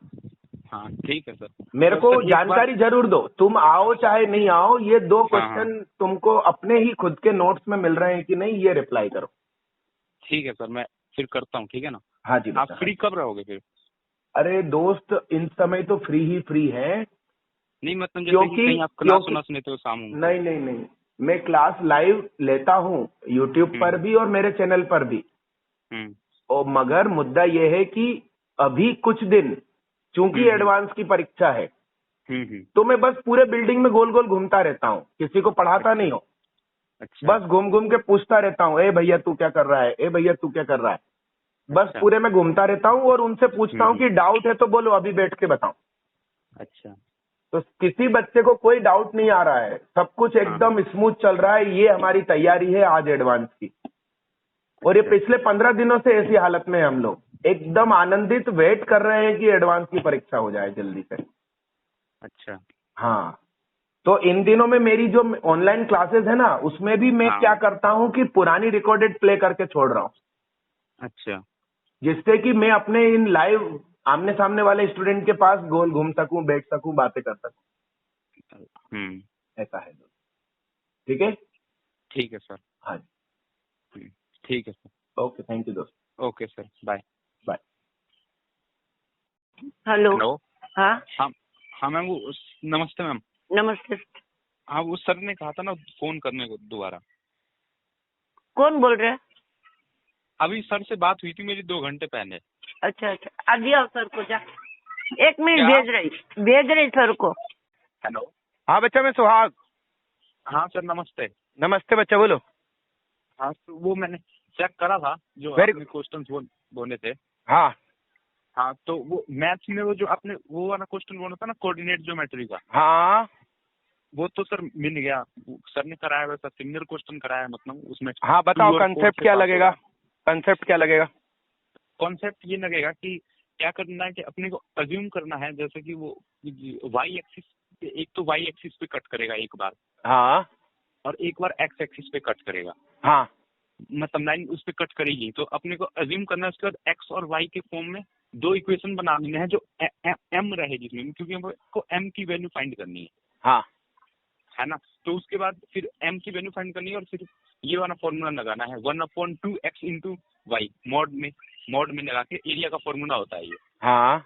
[SPEAKER 2] हाँ ठीक है सर।
[SPEAKER 1] मेरे को जानकारी जरूर दो, तुम आओ चाहे नहीं आओ। ये 2 क्वेश्चन तुमको अपने ही खुद के नोट्स में मिल रहे हैं कि नहीं, ये रिप्लाई करो।
[SPEAKER 2] ठीक है सर, मैं फिर करता हूँ। ठीक है ना?
[SPEAKER 1] हाँ जी।
[SPEAKER 2] आप फ्री कब रहोगे फिर?
[SPEAKER 1] अरे दोस्त, इन समय तो फ्री ही है।
[SPEAKER 2] नहीं मतलब जैसे कि कहीं आप क्लास लेते हो शाम को?
[SPEAKER 1] नहीं, मैं क्लास लाइव लेता हूँ यूट्यूब पर भी और मेरे चैनल पर भी। और मगर मुद्दा यह है कि अभी कुछ दिन चूंकि एडवांस की परीक्षा है, तो मैं बस पूरे बिल्डिंग में गोल गोल घूमता रहता हूँ, किसी को पढ़ाता नहीं हूँ।
[SPEAKER 2] अच्छा।
[SPEAKER 1] बस घूम घूम के पूछता रहता हूँ, ए भैया तू क्या कर रहा है, ए भैया तू क्या कर रहा है। बस पूरे में घूमता रहता हूँ और उनसे पूछता हूँ कि डाउट है तो बोलो, अभी बैठ के बताऊं।
[SPEAKER 2] अच्छा।
[SPEAKER 1] तो किसी बच्चे को कोई डाउट नहीं आ रहा है, सब कुछ एकदम स्मूथ चल रहा है। ये हमारी तैयारी है आज एडवांस की। और ये पिछले 15 दिनों से ऐसी हालत में हम लोग एकदम आनंदित वेट कर रहे हैं कि एडवांस की परीक्षा हो जाए जल्दी से।
[SPEAKER 2] अच्छा।
[SPEAKER 1] हाँ, तो इन दिनों में मेरी जो ऑनलाइन क्लासेस है ना, उसमें भी मैं क्या करता हूँ कि पुरानी रिकॉर्डेड प्ले करके छोड़ रहा हूँ। अच्छा। जिससे कि मैं अपने इन लाइव आमने सामने वाले स्टूडेंट के पास गोल घूम सकूं, बैठ सकूं, बातें कर सकूं। ऐसा है। ठीक है,
[SPEAKER 2] ठीक है सर।
[SPEAKER 1] हाँ
[SPEAKER 2] जी, ठीक है सर।
[SPEAKER 1] ओके, थैंक यू दोस्त।
[SPEAKER 2] Okay sir, bye
[SPEAKER 1] bye.
[SPEAKER 4] Hello. हाँ
[SPEAKER 2] हाँ मैम, वो नमस्ते मैम।
[SPEAKER 4] नमस्ते।
[SPEAKER 2] हाँ, वो सर ने कहा था ना फोन करने को दोबारा।
[SPEAKER 4] कौन बोल रहे हैं?
[SPEAKER 2] अभी सर से बात हुई थी मेरी 2 घंटे पहले।
[SPEAKER 4] अच्छा अच्छा, दिया सर को, जा 1 मिनट भेज रही सर को।
[SPEAKER 2] हेलो।
[SPEAKER 1] हाँ बच्चा, मैं सुहाग।
[SPEAKER 2] हाँ सर, नमस्ते।
[SPEAKER 1] नमस्ते बच्चा, बोलो।
[SPEAKER 2] हाँ, तो वो मैंने चेक करा था जो आपने क्वेश्चन बोले थे।
[SPEAKER 1] हाँ
[SPEAKER 2] हाँ, तो वो मैथ्स में वो जो आपने वो वाला क्वेश्चन बोला था ना, कोऑर्डिनेट ज्योमेट्री का।
[SPEAKER 1] हाँ,
[SPEAKER 2] वो तो सर मिल गया, सर ने कराया वैसा सिमिलर क्वेश्चन कराया, मतलब उसमें।
[SPEAKER 1] हाँ बताओ, कंसेप्ट क्या लगेगा? कंसेप्ट क्या लगेगा?
[SPEAKER 2] कॉन्सेप्ट ये लगेगा कि क्या करना है कि अपने को अज्यूम करना है, जैसे कि वो वाई एक्सिस, एक तो वाई एक्सिस पे कट करेगा एक बार।
[SPEAKER 1] हाँ,
[SPEAKER 2] और एक बार एक्स एक्सिस पे कट करेगा।
[SPEAKER 1] हाँ,
[SPEAKER 2] मतलब लाइन उस पे कट करेगी, तो अपने को अज्यूम करना है उसके बाद एक्स और वाई के फॉर्म में 2 इक्वेशन बना लेने हैं जो एम रहे जिसमें, क्योंकि हमको एम की वैल्यू फाइंड करनी है।
[SPEAKER 1] हाँ,
[SPEAKER 2] है ना। तो उसके बाद फिर एम की वैल्यू फाइंड करनी है और फिर ये वाला फॉर्मूला लगाना है 1/2x इंटू वाई, मॉड में लगा के एरिया का फॉर्मूला होता है ये।
[SPEAKER 1] हाँ,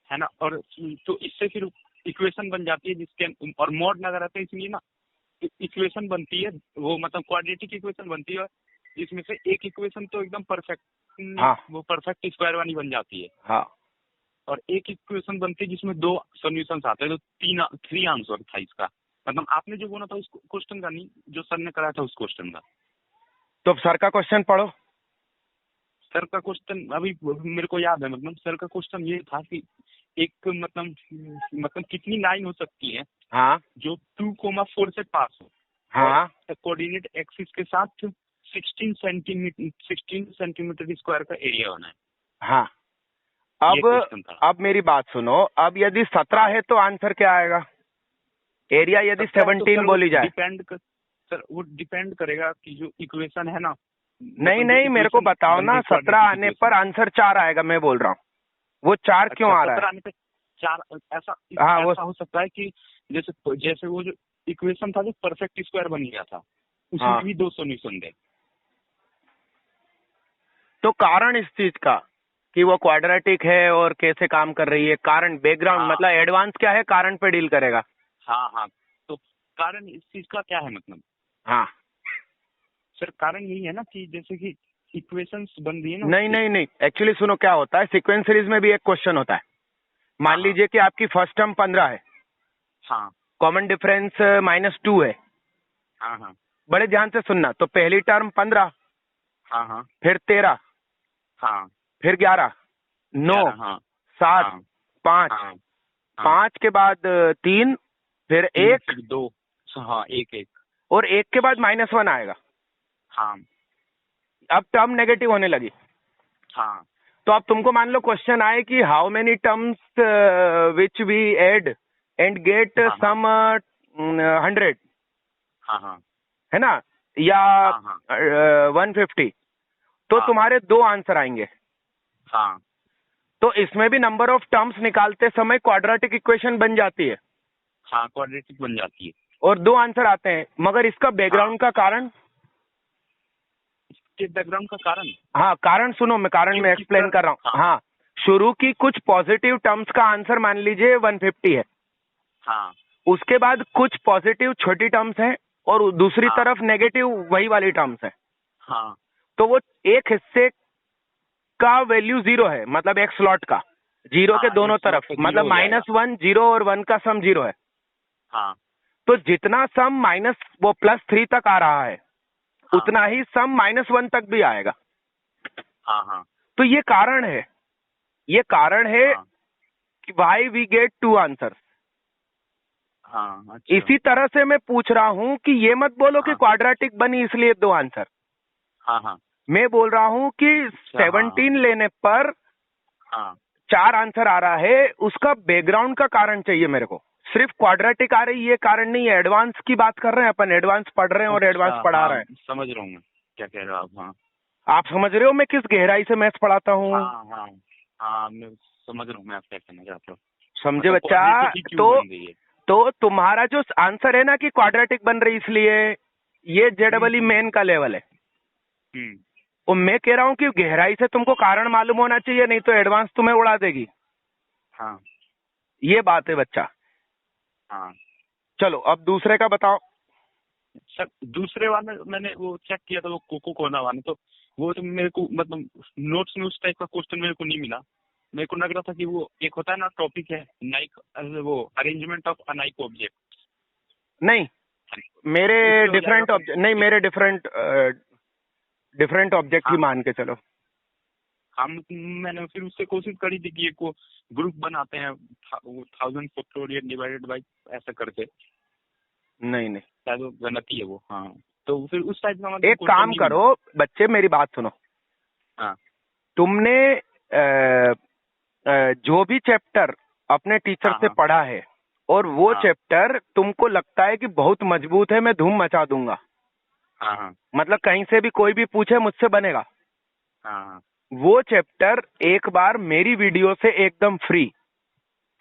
[SPEAKER 2] है ना। और तो इससे फिर इक्वेशन बन जाती है जिसके, और मॉड लगा रहता है इसलिए ना इक्वेशन बनती है, वो मतलब क्वाड्रेटिक इक्वेशन बनती है, जिसमें से एक इक्वेशन तो एकदम परफेक्ट, वो परफेक्ट स्क्वायर वाली बन जाती है।
[SPEAKER 1] हाँ,
[SPEAKER 2] और एक इक्वेशन बनती है जिसमें 2 सॉल्यूशंस आते हैं, तो 3 आंसर था इसका। मतलब आपने जो बोला था उस क्वेश्चन का नहीं, जो सर ने कराया था उस क्वेश्चन का।
[SPEAKER 1] तो सर का क्वेश्चन पढ़ो।
[SPEAKER 2] सर का क्वेश्चन अभी मेरे को याद है, मतलब सर का क्वेश्चन ये था कि एक मतलब कितनी लाइन हो सकती है
[SPEAKER 1] हाँ,
[SPEAKER 2] जो 2,4 से पास हो।
[SPEAKER 1] हाँ,
[SPEAKER 2] कोऑर्डिनेट एक्सिस के साथ 16 सेंटीमीटर स्क्वायर का एरिया होना है।
[SPEAKER 1] हाँ। अब मेरी बात सुनो। अब यदि 17 है तो आंसर क्या आएगा? एरिया यदि 17 बोली जाए।
[SPEAKER 2] सर वो डिपेंड करेगा कि जो इक्वेशन है ना।
[SPEAKER 1] नहीं, मेरे को बताओ ना, 17 आने पर आंसर 4 आएगा, मैं बोल रहा हूँ। वो 4 क्यों आ रहा है?
[SPEAKER 2] 17 आने पे 4 ऐसा हो सकता है कि जैसे वो जो इक्वेशन था जो परफेक्ट स्क्वायर बन गया था, उसमें भी 2 सॉल्यूशन थे।
[SPEAKER 1] तो कारण इस चीज का कि वो क्वाड्रेटिक है और कैसे काम कर रही है, कारण बैकग्राउंड, मतलब एडवांस क्या है, कारण पे डील करेगा।
[SPEAKER 2] हाँ, तो कारण इस चीज का क्या है मतलब?
[SPEAKER 1] हाँ
[SPEAKER 2] सर, कारण यही है ना कि जैसे कि इक्वेशंस बन रही है ना।
[SPEAKER 1] नहीं, एक्चुअली सुनो, क्या होता है, सीक्वेंस सीरीज में भी एक क्वेश्चन होता है। मान लीजिए कि आपकी फर्स्ट टर्म 15 है।
[SPEAKER 2] हाँ।
[SPEAKER 1] कॉमन डिफरेंस -2 है।
[SPEAKER 2] हाँ।
[SPEAKER 1] बड़े ध्यान से सुनना। तो पहली टर्म 15,
[SPEAKER 2] हाँ,
[SPEAKER 1] फिर 13,
[SPEAKER 2] हाँ,
[SPEAKER 1] फिर 11, 9, 7, 5, 5 के बाद 3, फिर 1,
[SPEAKER 2] 2, हाँ, 1
[SPEAKER 1] और 1 के बाद -1 आएगा।
[SPEAKER 2] हाँ।
[SPEAKER 1] अब टर्म नेगेटिव होने लगी।
[SPEAKER 2] हाँ।
[SPEAKER 1] तो अब तुमको मान लो क्वेश्चन आए कि how many terms which we add and get sum 100।
[SPEAKER 2] हाँ,
[SPEAKER 1] है ना, या 150। तो तुम्हारे 2 आंसर आएंगे।
[SPEAKER 2] हाँ।
[SPEAKER 1] तो इसमें भी नंबर ऑफ टर्म्स निकालते समय क्वाड्रेटिक इक्वेशन बन जाती है।
[SPEAKER 2] हाँ, क्वाड्रेटिक बन जाती है
[SPEAKER 1] और 2 आंसर आते हैं। मगर इसका बैकग्राउंड का कारण,
[SPEAKER 2] बैकग्राउंड का कारण,
[SPEAKER 1] हाँ कारण सुनो, मैं कारण में एक्सप्लेन कर रहा हूँ। हाँ, शुरू की कुछ पॉजिटिव टर्म्स का आंसर मान लीजिए 150 है।
[SPEAKER 2] हाँ।
[SPEAKER 1] उसके बाद कुछ पॉजिटिव छोटी टर्म्स हैं और दूसरी तरफ नेगेटिव वही वाली टर्म्स है।
[SPEAKER 2] हाँ।
[SPEAKER 1] तो वो एक हिस्से का वैल्यू 0 है, मतलब एक स्लॉट का 0 के दोनों तरफ, मतलब -1, 0 और 1 का सम 0 है।
[SPEAKER 2] हाँ।
[SPEAKER 1] तो जितना सम वो +3 तक आ रहा है, उतना ही सम -1 तक भी आएगा।
[SPEAKER 2] हाँ।
[SPEAKER 1] तो ये कारण है, कि व्हाई वी गेट 2 आंसर्स।
[SPEAKER 2] अच्छा।
[SPEAKER 1] इसी तरह से मैं पूछ रहा हूँ कि ये मत बोलो कि क्वाड्रेटिक बनी इसलिए 2 आंसर।
[SPEAKER 2] हाँ।
[SPEAKER 1] मैं बोल रहा हूँ कि 17 लेने पर
[SPEAKER 2] हाँ
[SPEAKER 1] 4 आंसर आ रहा है, उसका बैकग्राउंड का कारण चाहिए मेरे को। सिर्फ क्वाड्रेटिक आ रही ये कारण नहीं है। एडवांस की बात कर रहे हैं अपन, एडवांस पढ़ रहे हैं और एडवांस पढ़ा रहे हैं।
[SPEAKER 2] समझ रहा हूँ मैं क्या कह रहे हो आप। हाँ
[SPEAKER 1] आप समझ रहे हो मैं किस गहराई से मैथ्स पढ़ाता हूँ?
[SPEAKER 2] हाँ हाँ हाँ मैं समझ रहा हूँ मैं आप क्या कहना चाहते हो।
[SPEAKER 1] समझे बच्चा? तो तुम्हारा जो आंसर है ना कि क्वाड्रेटिक बन रही इसलिए ये जेडबल मेन का लेवल है। और मैं कह रहा हूँ कि गहराई से तुमको कारण मालूम होना चाहिए, नहीं तो एडवांस तुम्हें उड़ा देगी।
[SPEAKER 2] हाँ
[SPEAKER 1] ये बात है बच्चा।
[SPEAKER 2] हाँ
[SPEAKER 1] चलो अब दूसरे का बताओ।
[SPEAKER 2] सर दूसरे वाले मैंने वो चेक किया था, वो कोको कोला वाले, तो वो तो मेरे को मतलब नोट्स में उस टाइप का क्वेश्चन मेरे को नहीं मिला। मेरे को लग रहा था कि वो एक होता है ना टॉपिक है नाइक, वो अरेंजमेंट ऑफ अनाइक ऑब्जेक्ट।
[SPEAKER 1] नहीं मेरे डिफरेंट ऑब्जेक्ट नहीं, मेरे डिफरेंट ऑब्जेक्ट ही मान के चलो।
[SPEAKER 2] मैंने फिर उससे कोशिश करी थी कि एक ग्रुप बनाते हैं 1000 फैक्टोरियल डिवाइडेड बाय ऐसा करके। नहीं शायद वो गलती है वो। हाँ तो फिर उस टाइप का
[SPEAKER 1] एक काम करो बच्चे, मेरी बात सुनो।
[SPEAKER 2] हाँ
[SPEAKER 1] तुमने जो भी चैप्टर अपने टीचर से पढ़ा है और वो चैप्टर तुमको लगता है कि बहुत मजबूत है, मैं धूम मचा दूंगा, मतलब कहीं से भी कोई भी पूछे मुझसे बनेगा, वो चैप्टर एक बार मेरी वीडियो से एकदम फ्री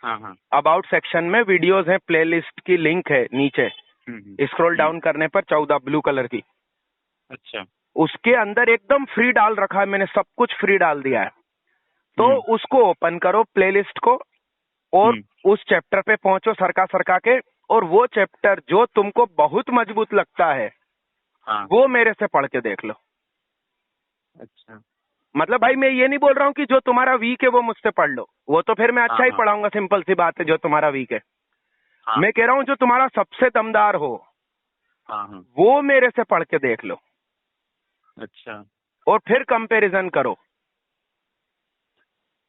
[SPEAKER 1] अबाउट सेक्शन में वीडियोस है, प्लेलिस्ट की लिंक है नीचे, स्क्रॉल डाउन करने पर 14 ब्लू कलर की।
[SPEAKER 2] अच्छा
[SPEAKER 1] उसके अंदर एकदम फ्री डाल रखा है मैंने, सब कुछ फ्री डाल दिया है। तो उसको ओपन करो प्लेलिस्ट को और उस चैप्टर पे पहुंचो सरका के, और वो चैप्टर जो तुमको बहुत मजबूत लगता है वो मेरे से पढ़ के देख लो।
[SPEAKER 2] अच्छा
[SPEAKER 1] मतलब भाई मैं ये नहीं बोल रहा हूँ कि जो तुम्हारा वीक है वो मुझसे पढ़ लो, वो तो फिर मैं अच्छा ही पढ़ाऊंगा, सिंपल सी बात है जो तुम्हारा वीक है। मैं कह रहा हूँ जो तुम्हारा सबसे दमदार हो वो मेरे से पढ़ के देख लो।
[SPEAKER 2] अच्छा
[SPEAKER 1] और फिर कंपैरिजन करो।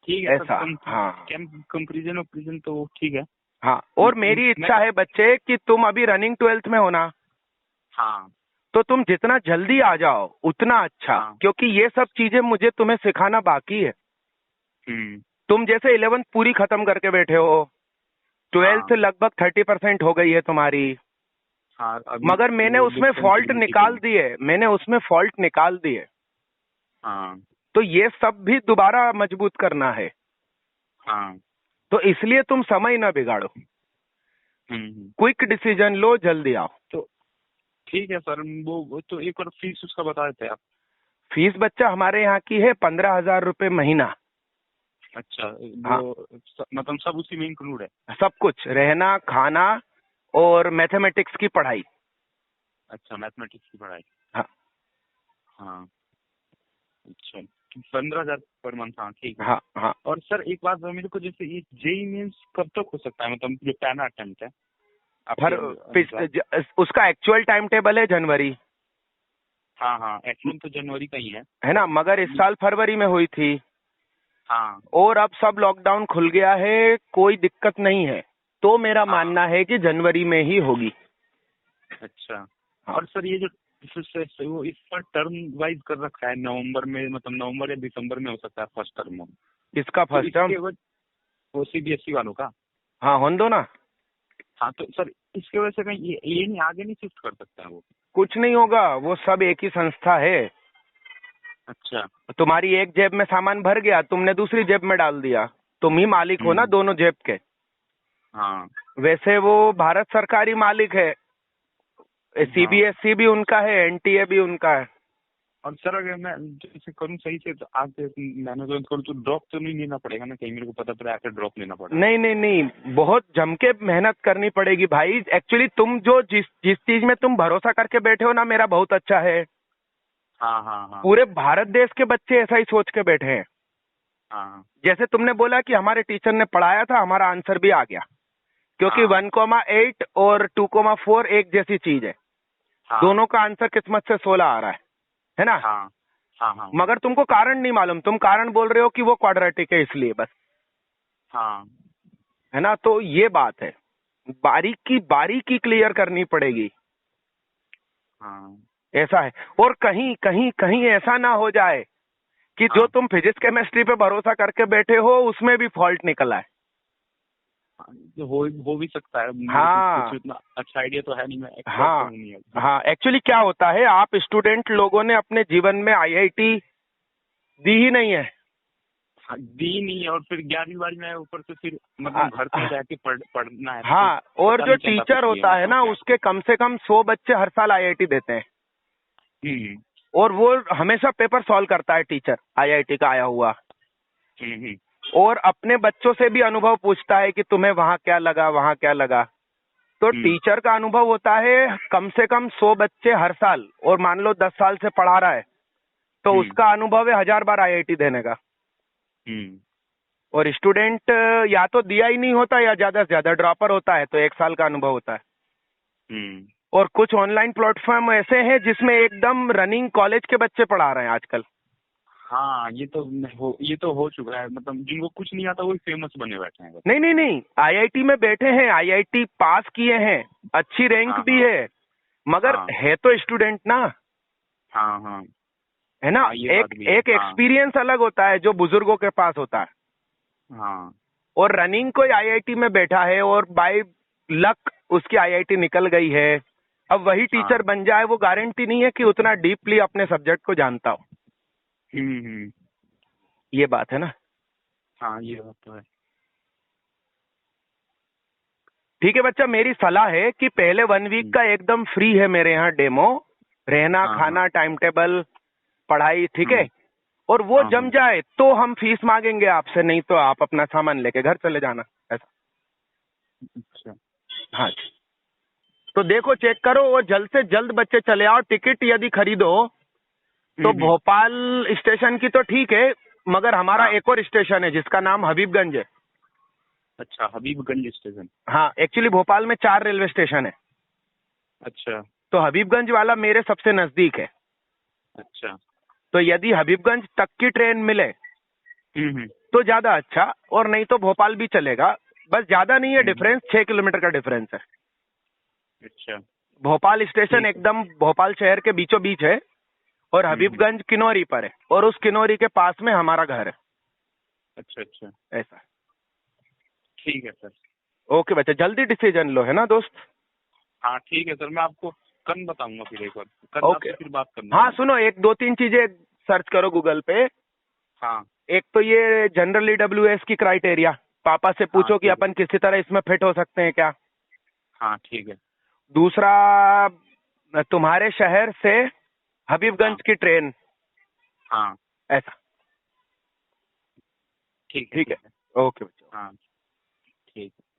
[SPEAKER 2] ठीक है
[SPEAKER 1] ऐसा। हाँ
[SPEAKER 2] कंपैरिजन तो ठीक है।
[SPEAKER 1] हाँ और मेरी इच्छा है बच्चे कि तुम अभी रनिंग 12th में हो ना,
[SPEAKER 2] हाँ
[SPEAKER 1] तो तुम जितना जल्दी आ जाओ उतना अच्छा, क्योंकि ये सब चीजें मुझे तुम्हें सिखाना बाकी है। तुम जैसे 11th पूरी खत्म करके बैठे हो, 12th लगभग 30% हो गई है तुम्हारी। मगर मैंने उसमें फॉल्ट निकाल दिए, तो ये सब भी दोबारा मजबूत करना है। तो इसलिए तुम समय ना बिगाड़ो, क्विक डिसीजन लो, जल्दी आओ।
[SPEAKER 2] तो ठीक है सर, वो तो एक बार फीस उसका बता देते आप।
[SPEAKER 1] फीस बच्चा हमारे यहाँ की है 15,000 रुपये महीना।
[SPEAKER 2] अच्छा वो मतलब सब उसी में इंक्लूड है? सब
[SPEAKER 1] कुछ, रहना, खाना और मैथमेटिक्स की पढ़ाई।
[SPEAKER 2] अच्छा मैथमेटिक्स की पढ़ाई।
[SPEAKER 1] हाँ
[SPEAKER 2] हाँ अच्छा 15,000 पर मंथ। हाँ ठीक है।
[SPEAKER 1] हाँ।
[SPEAKER 2] और सर एक बात मेरे को, जैसे ये जेई मीन्स कब तक हो सकता है, मतलब जो पहला अटेम्प्ट है
[SPEAKER 1] उसका एक्चुअल टाइम टेबल है जनवरी।
[SPEAKER 2] हाँ एक्चुअल तो जनवरी का ही
[SPEAKER 1] है ना, मगर इस साल फरवरी में हुई थी।
[SPEAKER 2] हाँ
[SPEAKER 1] और अब सब लॉकडाउन खुल गया है, कोई दिक्कत नहीं है, तो मेरा मानना है कि जनवरी में ही होगी।
[SPEAKER 2] अच्छा और सर ये जो वो इस पर टर्म वाइज कर रखा है, नवंबर में, मतलब नवंबर या दिसंबर में हो सकता है फर्स्ट टर्म।
[SPEAKER 1] इसका फर्स्ट टर्म
[SPEAKER 2] वो सीबीएसई वालों का।
[SPEAKER 1] हाँ होने दो ना।
[SPEAKER 2] हाँ तो सर इसके वजह से कहीं ये नहीं आगे नहीं शिफ्ट कर सकता है? वो
[SPEAKER 1] कुछ नहीं होगा, वो सब एक ही संस्था है।
[SPEAKER 2] अच्छा
[SPEAKER 1] तुम्हारी एक जेब में सामान भर गया, तुमने दूसरी जेब में डाल दिया, तुम ही मालिक हो ना दोनों जेब के।
[SPEAKER 2] हाँ
[SPEAKER 1] वैसे वो भारत सरकारी मालिक है, सीबीएसई भी उनका है, एनटीए भी उनका है।
[SPEAKER 2] और सर अगर मैं जैसे करूँ सही से, तो आगे मैनेजमेंट करूँ तो ड्रॉप तो नहीं लेना पड़ेगा ना? कहीं मेरे को पता चला ड्रॉप लेना पड़ेगा?
[SPEAKER 1] नहीं, बहुत जम के मेहनत करनी पड़ेगी भाई। एक्चुअली तुम जो जिस चीज में तुम भरोसा करके बैठे हो ना, मेरा बहुत अच्छा है।
[SPEAKER 2] हाँ
[SPEAKER 1] पूरे भारत देश के बच्चे ऐसा ही सोच के बैठे हैं।
[SPEAKER 2] हाँ
[SPEAKER 1] जैसे तुमने बोला कि हमारे टीचर ने पढ़ाया था, हमारा आंसर भी आ गया, क्योंकि 1,8 और 2,4 एक जैसी चीज है। दोनों का आंसर किस्मत से 16 आ रहा है ना?
[SPEAKER 2] हाँ।
[SPEAKER 1] मगर तुमको कारण नहीं मालूम, तुम कारण बोल रहे हो कि वो क्वाड्रेटिक है इसलिए बस।
[SPEAKER 2] हाँ
[SPEAKER 1] है ना? तो ये बात है, बारीकी क्लियर करनी पड़ेगी।
[SPEAKER 2] हाँ
[SPEAKER 1] ऐसा है। और कहीं कहीं कहीं ऐसा ना हो जाए कि जो तुम फिजिक्स केमिस्ट्री पे भरोसा करके बैठे हो उसमें भी फॉल्ट निकला है।
[SPEAKER 2] हो भी सकता है।
[SPEAKER 1] हाँ,
[SPEAKER 2] कुछ इतना अच्छा आइडिया तो है नहीं, मैं
[SPEAKER 1] हाँ,
[SPEAKER 2] नहीं है।
[SPEAKER 1] हाँ, एक्चुअली क्या होता है, आप स्टूडेंट लोगों ने अपने जीवन में आईआईटी दी ही नहीं है।
[SPEAKER 2] दी नहीं है, और फिर 11वीं में ऊपर से फिर मतलब घर पे रह के पढ़ना है।
[SPEAKER 1] हाँ,
[SPEAKER 2] तो
[SPEAKER 1] और जो टीचर होता है ना उसके कम से कम 100 बच्चे हर साल आईआईटी देते हैं। और वो हमेशा पेपर सॉल्व करता है टीचर, आईआईटी का आया हुआ। और अपने बच्चों से भी अनुभव पूछता है कि तुम्हें वहां क्या लगा, वहां क्या लगा। तो टीचर का अनुभव होता है कम से कम 100 बच्चे हर साल, और मान लो 10 साल से पढ़ा रहा है तो उसका अनुभव है 1000 बार आईआईटी देने का। और स्टूडेंट या तो दिया ही नहीं होता या ज्यादा से ज्यादा ड्रॉपर होता है, तो 1 साल का अनुभव होता है। और कुछ ऑनलाइन प्लेटफॉर्म ऐसे हैं जिसमें एकदम रनिंग कॉलेज के बच्चे पढ़ा रहे हैं आजकल।
[SPEAKER 2] हाँ, ये तो हो चुका है। मतलब जिनको कुछ नहीं आता वो फेमस बने बैठे हैं।
[SPEAKER 1] नहीं नहीं नहीं, आईआईटी में बैठे हैं, आईआईटी पास किए हैं, अच्छी रैंक भी है, मगर है तो स्टूडेंट ना।
[SPEAKER 2] हाँ हाँ,
[SPEAKER 1] है ना। एक एक्सपीरियंस अलग होता है जो बुजुर्गों के पास होता है।
[SPEAKER 2] हाँ,
[SPEAKER 1] और रनिंग कोई आईआईटी में बैठा है और बाय लक उसकी आईआईटी निकल गई है, अब वही टीचर बन जाए, वो गारंटी नहीं है कि उतना डीपली अपने सब्जेक्ट को जानता हो। ये बात है ना।
[SPEAKER 2] हाँ, ये बात तो है।
[SPEAKER 1] ठीक है बच्चा, मेरी सलाह है कि पहले 1 वीक का एकदम फ्री है मेरे यहाँ डेमो, रहना खाना टाइम टेबल पढ़ाई, ठीक है। और वो जम जाए तो हम फीस मांगेंगे आपसे, नहीं तो आप अपना सामान लेके घर चले जाना, ऐसा।
[SPEAKER 2] अच्छा,
[SPEAKER 1] हाँ जी। तो देखो, चेक करो और जल्द से जल्द बच्चे चले आओ। टिकट यदि खरीदो तो भोपाल स्टेशन की तो ठीक है, मगर हमारा एक और स्टेशन है जिसका नाम हबीबगंज है।
[SPEAKER 2] अच्छा, हबीबगंज स्टेशन।
[SPEAKER 1] हाँ, एक्चुअली भोपाल में 4 रेलवे स्टेशन है।
[SPEAKER 2] अच्छा,
[SPEAKER 1] तो हबीबगंज वाला मेरे सबसे नजदीक है।
[SPEAKER 2] अच्छा,
[SPEAKER 1] तो यदि हबीबगंज तक की ट्रेन मिले तो ज्यादा अच्छा, और नहीं तो भोपाल भी चलेगा। बस ज्यादा नहीं है डिफरेंस, 6 किलोमीटर का डिफरेंस है।
[SPEAKER 2] अच्छा,
[SPEAKER 1] भोपाल स्टेशन एकदम भोपाल शहर के बीचों बीच है, और हबीबगंज किनौरी पर है, और उस किनौरी के पास में हमारा घर है।
[SPEAKER 2] अच्छा, अच्छा,
[SPEAKER 1] ऐसा।
[SPEAKER 2] ठीक है सर।
[SPEAKER 1] ओके बच्चा, जल्दी डिसीजन लो, है ना दोस्त।
[SPEAKER 2] हाँ ठीक है सर, मैं आपको कल बताऊंगा फिर एक बार। कल आपसे फिर बात करना।
[SPEAKER 1] हाँ सुनो, 1-2-3 चीजें सर्च करो गूगल पे।
[SPEAKER 2] हाँ,
[SPEAKER 1] एक तो ये जनरल ईडब्ल्यूएस की क्राइटेरिया, पापा से पूछो कि अपन किसी तरह इसमें फिट हो सकते हैं क्या।
[SPEAKER 2] हाँ ठीक है।
[SPEAKER 1] दूसरा, तुम्हारे शहर से हबीबगंज की ट्रेन।
[SPEAKER 2] हाँ,
[SPEAKER 1] ऐसा।
[SPEAKER 2] ठीक है।
[SPEAKER 1] ओके बच्चों।
[SPEAKER 2] हाँ, ठीक है।